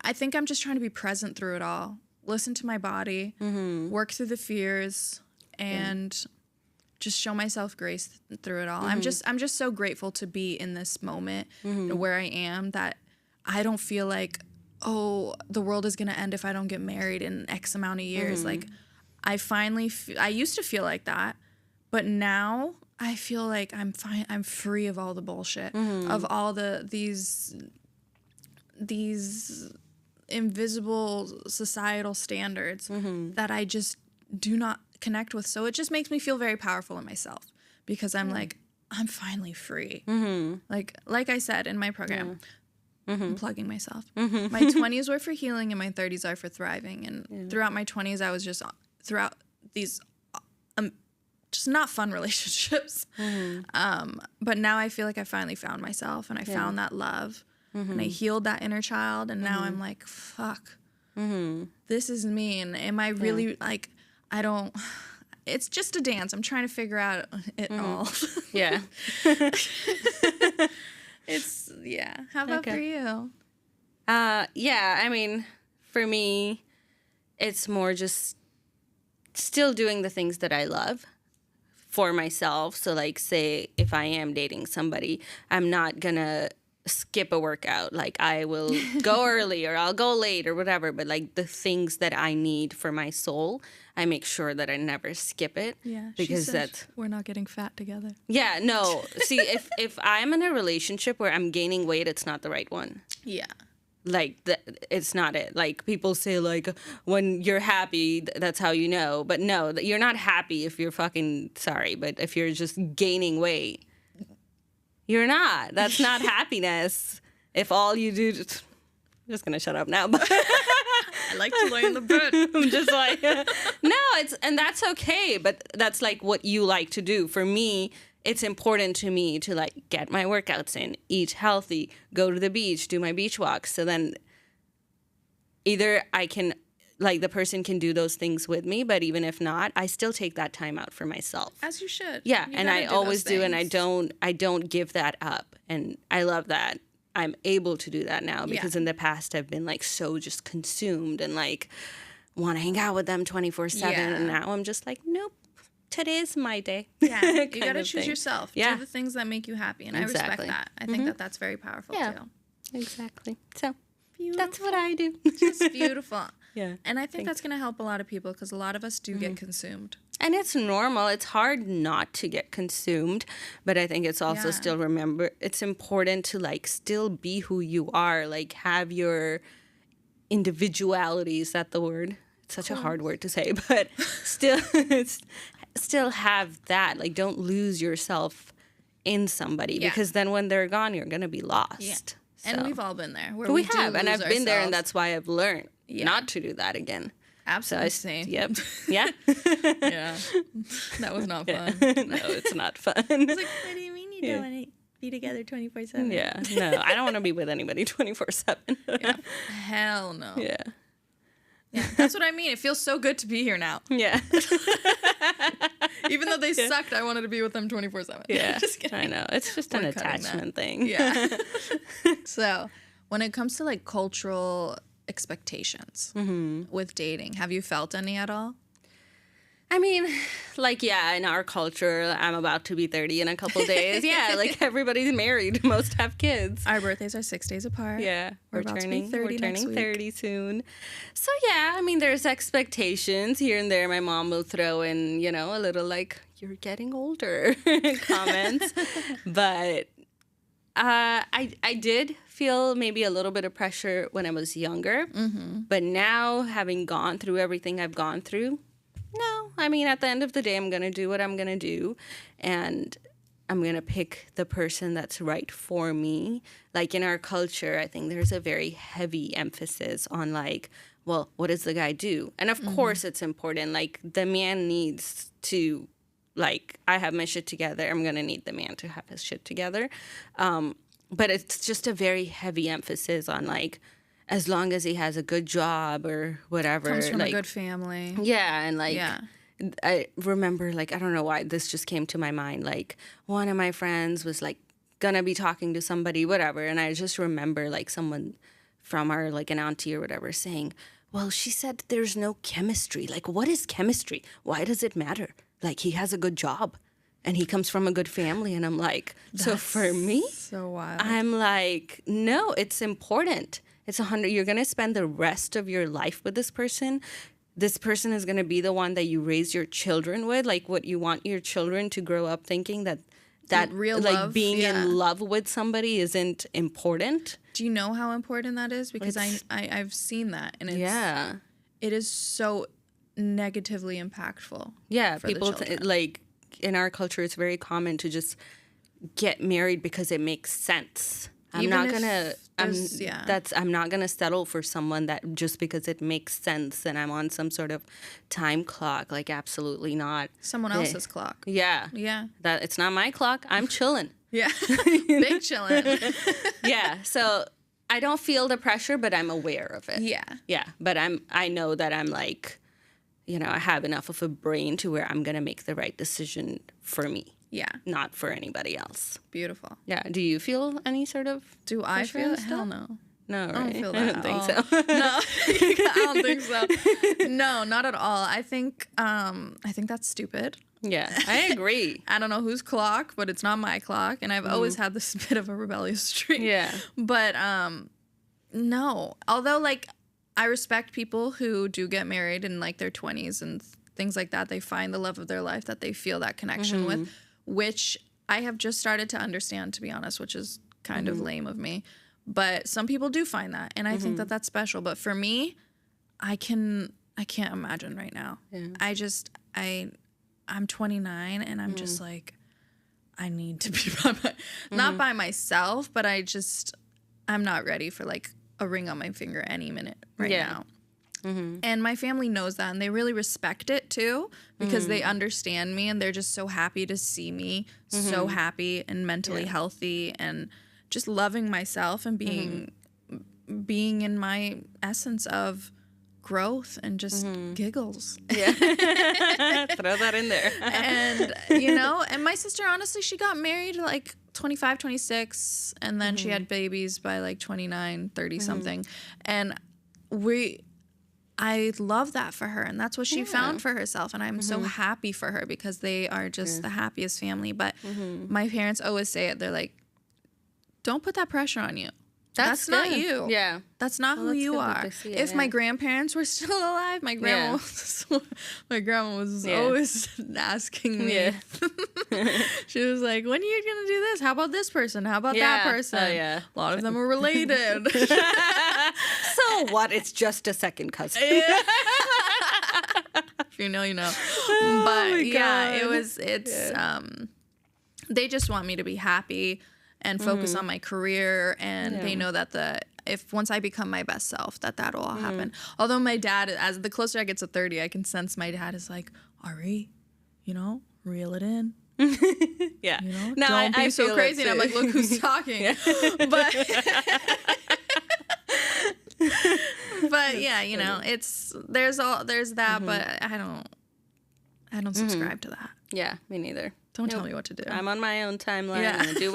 I think I'm just trying to be present through it all. Listen to my body, work through the fears, and just show myself grace through it all. I'm just so grateful to be in this moment where I am, that I don't feel like, oh, the world is gonna end if I don't get married in X amount of years. Like, I finally, I used to feel like that, but now I feel like I'm fine. I'm free of all the bullshit, of all these invisible societal standards that I just do not connect with. So it just makes me feel very powerful in myself because I'm like, I'm finally free. Like I said in my program, I'm plugging myself. My 20s were for healing and my 30s are for thriving. And throughout my 20s, I was just throughout these just not fun relationships. But now I feel like I finally found myself and I found that love. And I healed that inner child, and now I'm like, fuck, this is me. And am I really, like, I don't, it's just a dance. I'm trying to figure out it all. It's, How about for you? I mean, for me, it's more just still doing the things that I love for myself. So, like, say, if I am dating somebody, I'm not gonna skip a workout. Like, I will go early or I'll go late or whatever, but like the things that I need for my soul, I make sure that I never skip it. Because that's, we're not getting fat together. No. See, if I'm in a relationship where I'm gaining weight, it's not the right one. Like, it's not it. Like, people say, like, when you're happy, that's how you know. But no, you're not happy if you're fucking, sorry, but if you're just gaining weight, You're not. That's not happiness. If all you do... I'm just going to shut up now. But I like to lay in the bed. I'm just like... No, and that's okay. But that's like what you like to do. For me, it's important to me to like get my workouts in, eat healthy, go to the beach, do my beach walks. So then either I can... Like, the person can do those things with me, but even if not, I still take that time out for myself. As you should. Yeah, and I always do, and I don't give that up. And I love that I'm able to do that now, because in the past I've been, like, so just consumed and, like, want to hang out with them 24/7. And now I'm just like, nope, today's my day. Yeah, you got to choose yourself. Yeah. Do the things that make you happy, and I respect that. I think that that's very powerful, too. Exactly. So beautiful. That's what I do. Just beautiful. Yeah. And I think that's going to help a lot of people, because a lot of us do get consumed. And it's normal. It's hard not to get consumed. But I think it's also still it's important to like still be who you are. Like have your individuality. Is that the word? It's such a hard word to say. But still have that. Like don't lose yourself in somebody. Because then when they're gone, you're going to be lost. Yeah. So. And we've all been there. We have. And I've been there. And that's why I've learned. Not to do that again. Absolutely. So yep. Yeah. Yeah. That was not fun. No, it's not fun. I was like, what do you mean you don't want to be together 24/7? Yeah. No, I don't want to be with anybody 24/7. Yeah. Hell no. Yeah. Yeah. That's what I mean. It feels so good to be here now. Yeah. Even though they sucked, I wanted to be with them 24/7. Yeah. Just kidding. I know. It's just an attachment thing. Yeah. So when it comes to like cultural expectations with dating, have you felt any at all? I mean, like, in our culture, I'm about to be 30 in a couple days. Yeah, like everybody's married. Most have kids. Our birthdays are 6 days apart. Yeah, we're about to be 30 next week. 30 soon. So yeah, I mean, there's expectations here and there. My mom will throw in, a little like, you're getting older comments. But I did feel maybe a little bit of pressure when I was younger. But now, having gone through everything I've gone through, no. I mean, at the end of the day, I'm going to do what I'm going to do. And I'm going to pick the person that's right for me. Like in our culture, I think there's a very heavy emphasis on like, well, what does the guy do? And of course it's important. Like the man needs to, like, I have my shit together. I'm going to need the man to have his shit together. But it's just a very heavy emphasis on like, as long as he has a good job or whatever. Comes from like, a good family. Yeah, and like, I remember, like, I don't know why this just came to my mind. Like, one of my friends was like gonna be talking to somebody, whatever, and I just remember like someone from our, like an auntie or whatever saying, well, she said there's no chemistry. Like, what is chemistry? Why does it matter? Like, he has a good job and he comes from a good family. And I'm like, so for me, so wild. I'm like, no, it's important. It's 100. You're going to spend the rest of your life with this person. This person is going to be the one that you raise your children with. Like what you want your children to grow up thinking that real like love, being in love with somebody isn't important. Do you know how important that is? Because I've seen that, and it is so negatively impactful. Yeah, people like in our culture, it's very common to just get married because it makes sense. I'm not gonna settle for someone that just because it makes sense and I'm on some sort of time clock. Like, absolutely not. Someone else's clock. Yeah. Yeah. That it's not my clock. I'm chilling. Yeah. Big chilling. Yeah. So I don't feel the pressure, but I'm aware of it. Yeah. Yeah. But I know that I'm like, I have enough of a brain to where I'm gonna make the right decision for me. Yeah. Not for anybody else. Beautiful. Yeah. Do you feel any sort of Do I feel it? Hell no. No, right? I don't feel that. I don't think so. No. I don't think so. No, not at all. I think that's stupid. Yeah, I agree. I don't know whose clock, but it's not my clock. And I've always had this bit of a rebellious streak. Yeah. But no. Although, like, I respect people who do get married in, like, their 20s and things like that. They find the love of their life that they feel that connection with, which I have just started to understand, to be honest, which is kind of lame of me. But some people do find that, and I think that that's special. But for me, I can't imagine right now. Yeah. I'm 29, and I'm just like, I need to be not by myself, but I'm not ready for like a ring on my finger any minute now. And my family knows that, and they really respect it too, because they understand me, and they're just so happy to see me so happy and mentally healthy and just loving myself and being in my essence of growth and just giggles. Yeah. Throw that in there. And, you know, and my sister, honestly, she got married like 25, 26, and then she had babies by like 29, 30 something. And I love that for her, and that's what she found for herself, and I'm so happy for her because they are just the happiest family. But my parents always say it. They're like, don't put that pressure on you. That's not you. Yeah. That's not who you are. If my grandparents were still alive, my grandma was always asking me. She was like, when are you going to do this? How about this person? How about that person? A lot of them are related. So what? It's just a second cousin. If you know, you know. But they just want me to be happy and focus on my career, and they know that once I become my best self, that'll all happen. Although my dad, as the closer I get to 30, I can sense my dad is like, Ari, you know, reel it in. Yeah. You know, no, don't be so crazy. And I'm like, look who's talking. But yeah, you know, there's that, but I don't subscribe to that. Yeah, me neither. Don't tell me what to do. I'm on my own timeline. Yeah. I do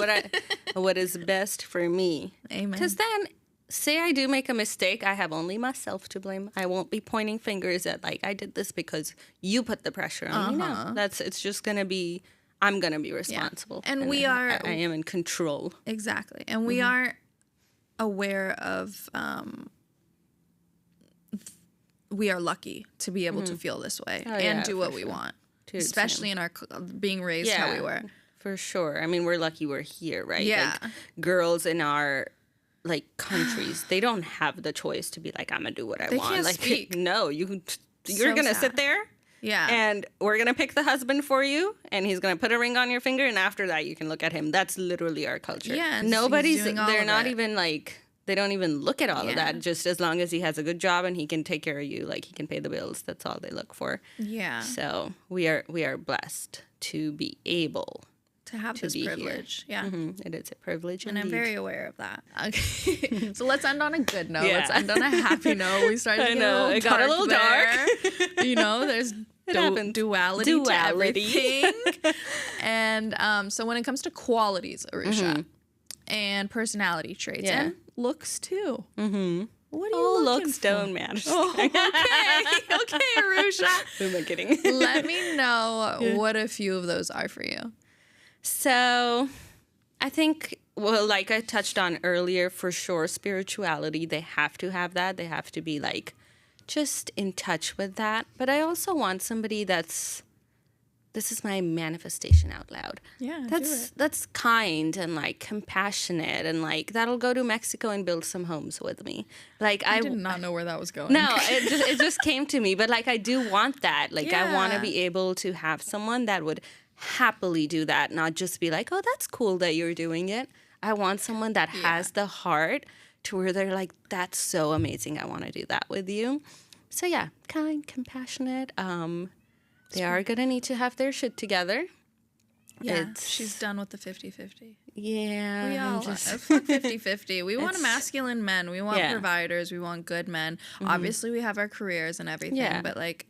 what is best for me. Amen. Because then, say I do make a mistake, I have only myself to blame. I won't be pointing fingers at like I did this because you put the pressure on me. No, it's just gonna be I'm gonna be responsible. Yeah. And I am in control. Exactly, and we are aware of. We are lucky to be able to feel this way and do what we want. Especially in our being raised how we were. For sure. I mean, we're lucky we're here, right? Yeah. Like, girls in our like countries, they don't have the choice to be like, I'm gonna do what I want. Can't like, speak. No, you're gonna sit there. Yeah. And we're gonna pick the husband for you, and he's gonna put a ring on your finger, and after that, you can look at him. That's literally our culture. Yeah. They're not even like. They don't even look at all of that. Just as long as he has a good job and he can take care of you, like he can pay the bills. That's all they look for. Yeah. So we are blessed to be able to have this privilege. Here. Yeah. It is a privilege, and indeed. I'm very aware of that. Okay. So let's end on a good note. Let's end on a happy note. We started to get a little dark. You know, there's duality to everything. And so when it comes to qualities, Arisha, and personality traits, and looks too. What are you looking looks for? don't matter. Okay, Arusha. Who am I kidding? Let me know what a few of those are for you. So, I think, well, like I touched on earlier, for sure, spirituality, they have to have that. They have to be like just in touch with that. But I also want somebody this is my manifestation out loud. Yeah, that's kind and like compassionate and like that'll go to Mexico and build some homes with me. Like I did not know where that was going. No, it just came to me. But like I do want that. Like I want to be able to have someone that would happily do that, not just be like, oh, that's cool that you're doing it. I want someone that has the heart to where they're like, that's so amazing. I want to do that with you. So yeah, kind, compassionate. They are going to need to have their shit together. Yeah, she's done with the 50-50. Yeah. We all fuck 50-50. We want masculine men. We want providers. We want good men. Obviously, we have our careers and everything, but like...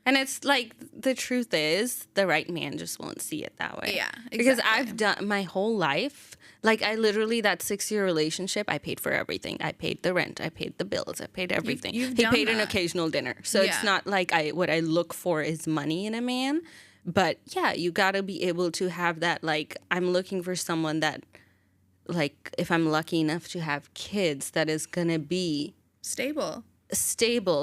And it's like, the truth is, the right man just won't see it that way. Yeah, exactly. Because I've done my whole life, like I literally, that 6-year relationship, I paid for everything. I paid the rent. I paid the bills. I paid everything. He paid an occasional dinner. So it's not like what I look for is money in a man. But yeah, you got to be able to have that, like, I'm looking for someone that, like, if I'm lucky enough to have kids, that is going to be... stable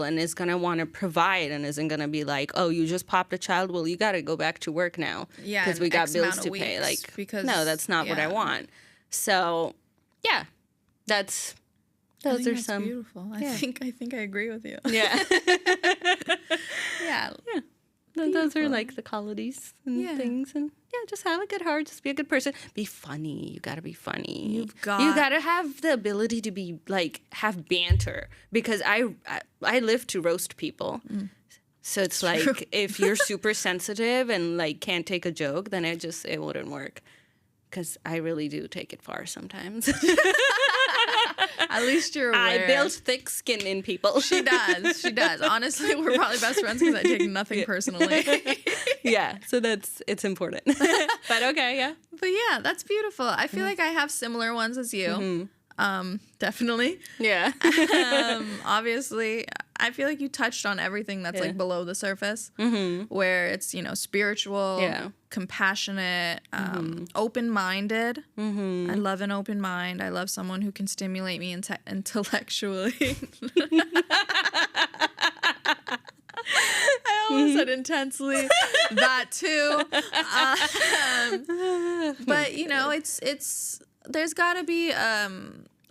and is going to want to provide and isn't going to be like, oh, you just popped a child, well, you got to go back to work now because we got bills to pay. Like, no, that's not what I want. So yeah, those are some beautiful. I think I agree with you. Yeah. Yeah. Those are like the qualities and things, and just have a good heart. Just be a good person. Be funny. You gotta be funny. You got gotta have the ability to be like have banter because I live to roast people. So it's like if you're super sensitive and like can't take a joke, then it wouldn't work. Because I really do take it far sometimes. At least you're aware. I build thick skin in people. She does. She does. Honestly, we're probably best friends because I take nothing personally. Yeah, so it's important. But okay, yeah. But yeah, that's beautiful. I feel like I have similar ones as you. Definitely. Yeah. Obviously, I feel like you touched on everything that's like below the surface, where it's, spiritual, compassionate, open-minded. I love an open mind. I love someone who can stimulate me intellectually. I almost said intensely. That too. But it's there's got to be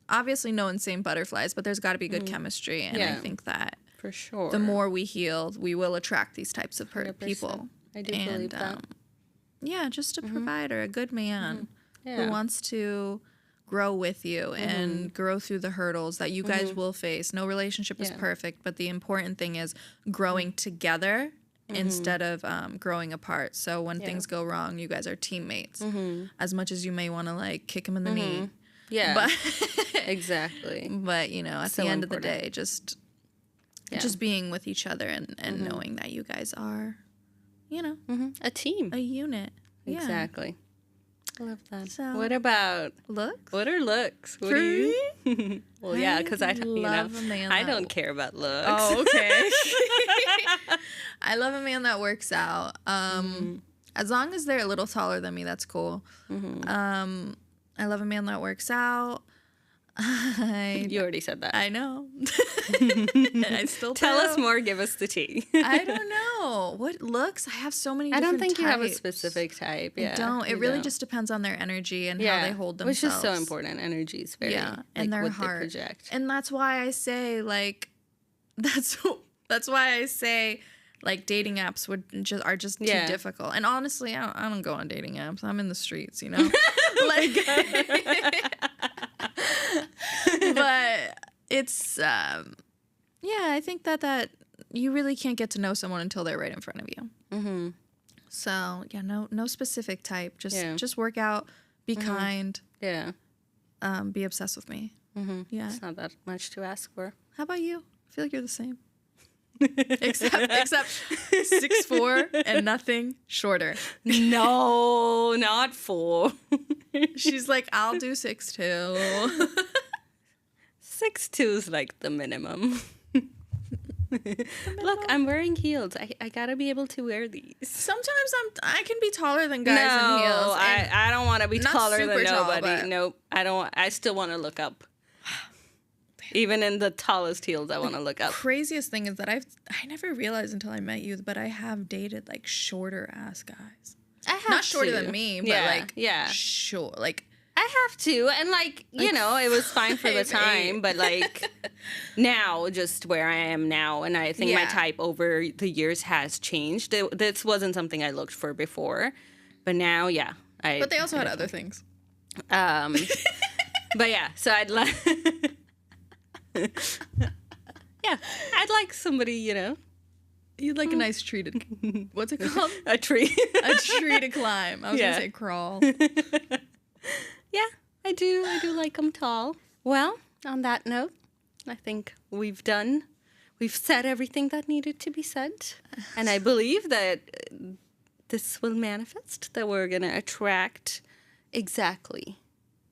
obviously no insane butterflies, but there's got to be good chemistry, and I think that for sure, the more we heal, we will attract these types of people. I do believe that. Yeah, just a provider, a good man who wants to grow with you and grow through the hurdles that you guys will face. No relationship is perfect, but the important thing is growing together instead of growing apart. So when things go wrong, you guys are teammates. As much as you may want to like kick him in the knee. Yeah. But exactly. But at the end of the day, just being with each other and knowing that you guys are, a team. A unit. Yeah. Exactly. I love that. So, what about looks? What are looks? What do you? Well, yeah, because I don't care about looks. Oh, okay. I love a man that works out. As long as they're a little taller than me, that's cool. I love a man that works out. You already said that. I know. I still tell us more. Give us the tea. I don't know what looks. I have so many. I don't think you have a specific type. Yeah, I don't. It really just depends on their energy and how they hold themselves. Which is so important. Energy is very and their what heart. They project. And that's why I say that's why I say dating apps are just too difficult. And honestly, I don't go on dating apps. I'm in the streets, But it's I think that you really can't get to know someone until they're right in front of you. So no specific type. Just work out, be kind, be obsessed with me. Yeah, it's not that much to ask for. How about you? I feel like you're the same. except 6'4" and nothing shorter. No, not 4. She's like, I'll do 6'2". 6'2" is like the minimum. Look, I'm wearing heels. I gotta be able to wear these. Sometimes I can be taller than guys in heels. I don't want to be taller than nobody. Tall, nope. I don't. I still want to look up. Even in the tallest heels, I want to look up. Craziest thing is that I never realized until I met you, but I have dated shorter ass guys. I have not shorter than me, but short. I have to, and it was fine for the time, but now, just where I am now, and I think my type over the years has changed. This wasn't something I looked for before, but now, But they also had other things. But yeah, so I'd like. I'd like somebody, You'd like a nice tree to... What's it called? A tree. A tree to climb. I was going to say crawl. Yeah, I do. I do like them tall. Well, on that note, I think we've said everything that needed to be said. And I believe that this will manifest, that we're going to attract exactly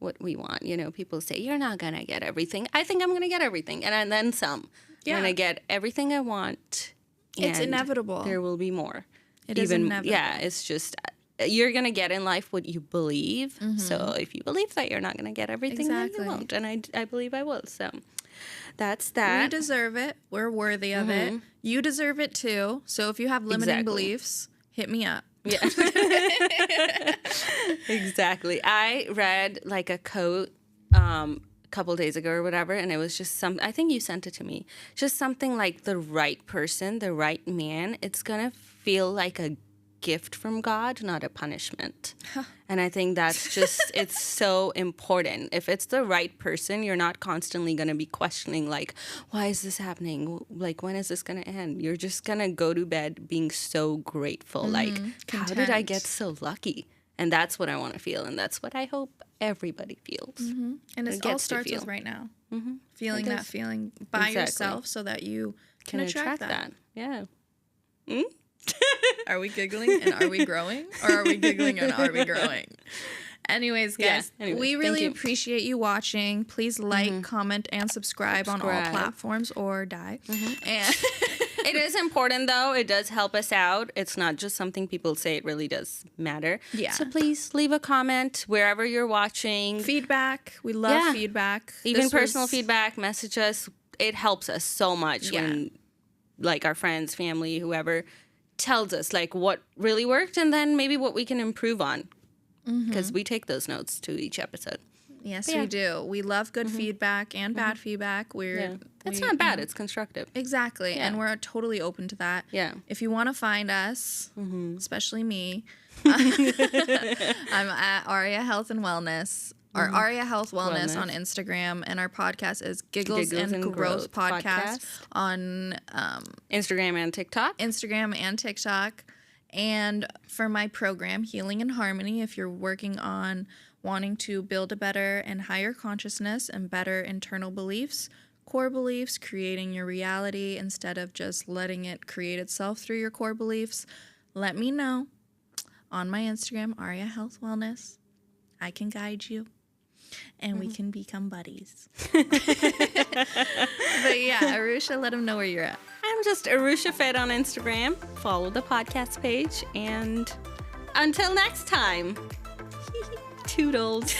what we want. People say, you're not going to get everything. I think I'm going to get everything. And then some. Yeah. I'm going to get everything I want. It's inevitable. There will be more. It is inevitable. Yeah, it's just, you're going to get in life what you believe. So if you believe that you're not going to get everything, then you won't. And I believe I will. So that's that. We deserve it. We're worthy of it. You deserve it too. So if you have limiting beliefs, hit me up. Yeah. Exactly. I read a quote a couple days ago or whatever, and it was just I think you sent it to me. Just something like the right person, the right man, it's going to feel like a gift from God, not a punishment. And I think that's just, it's so important. If it's the right person, you're not constantly going to be questioning, like, why is this happening? Like, when is this going to end? You're just going to go to bed being so grateful. Like, how did I get so lucky? And that's what I want to feel. And that's what I hope everybody feels. And it all starts with right now. Feeling that feeling by yourself so that you can attract that. Yeah. Are we giggling and are we growing? Or are we giggling and are we growing? Anyways, guys, we really appreciate you watching. Please like, comment, and subscribe on all platforms or die. And it is important, though. It does help us out. It's not just something people say. It really does matter. Yeah. So please leave a comment wherever you're watching. Feedback. We love feedback. Even personal feedback. Message us. It helps us so much when, like, our friends, family, whoever tells us, like, what really worked and then maybe what we can improve on. Because we take those notes to each episode. Yes, we do. We love good feedback and bad feedback. It's not bad. It's constructive. Exactly. Yeah. And we're totally open to that. Yeah. If you want to find us, especially me, I'm at Aria Health and Wellness, or Aria Health Wellness on Instagram. And our podcast is Giggles and Growth Podcast on Instagram and TikTok. And for my program, Healing in Harmony, if you're working on wanting to build a better and higher consciousness and better internal beliefs, core beliefs, creating your reality instead of just letting it create itself through your core beliefs, let me know on my Instagram, Aria Health Wellness. I can guide you. And we can become buddies. But yeah, Arusha, let them know where you're at. I'm just Arusha Fed on Instagram. Follow the podcast page. And until next time, toodles.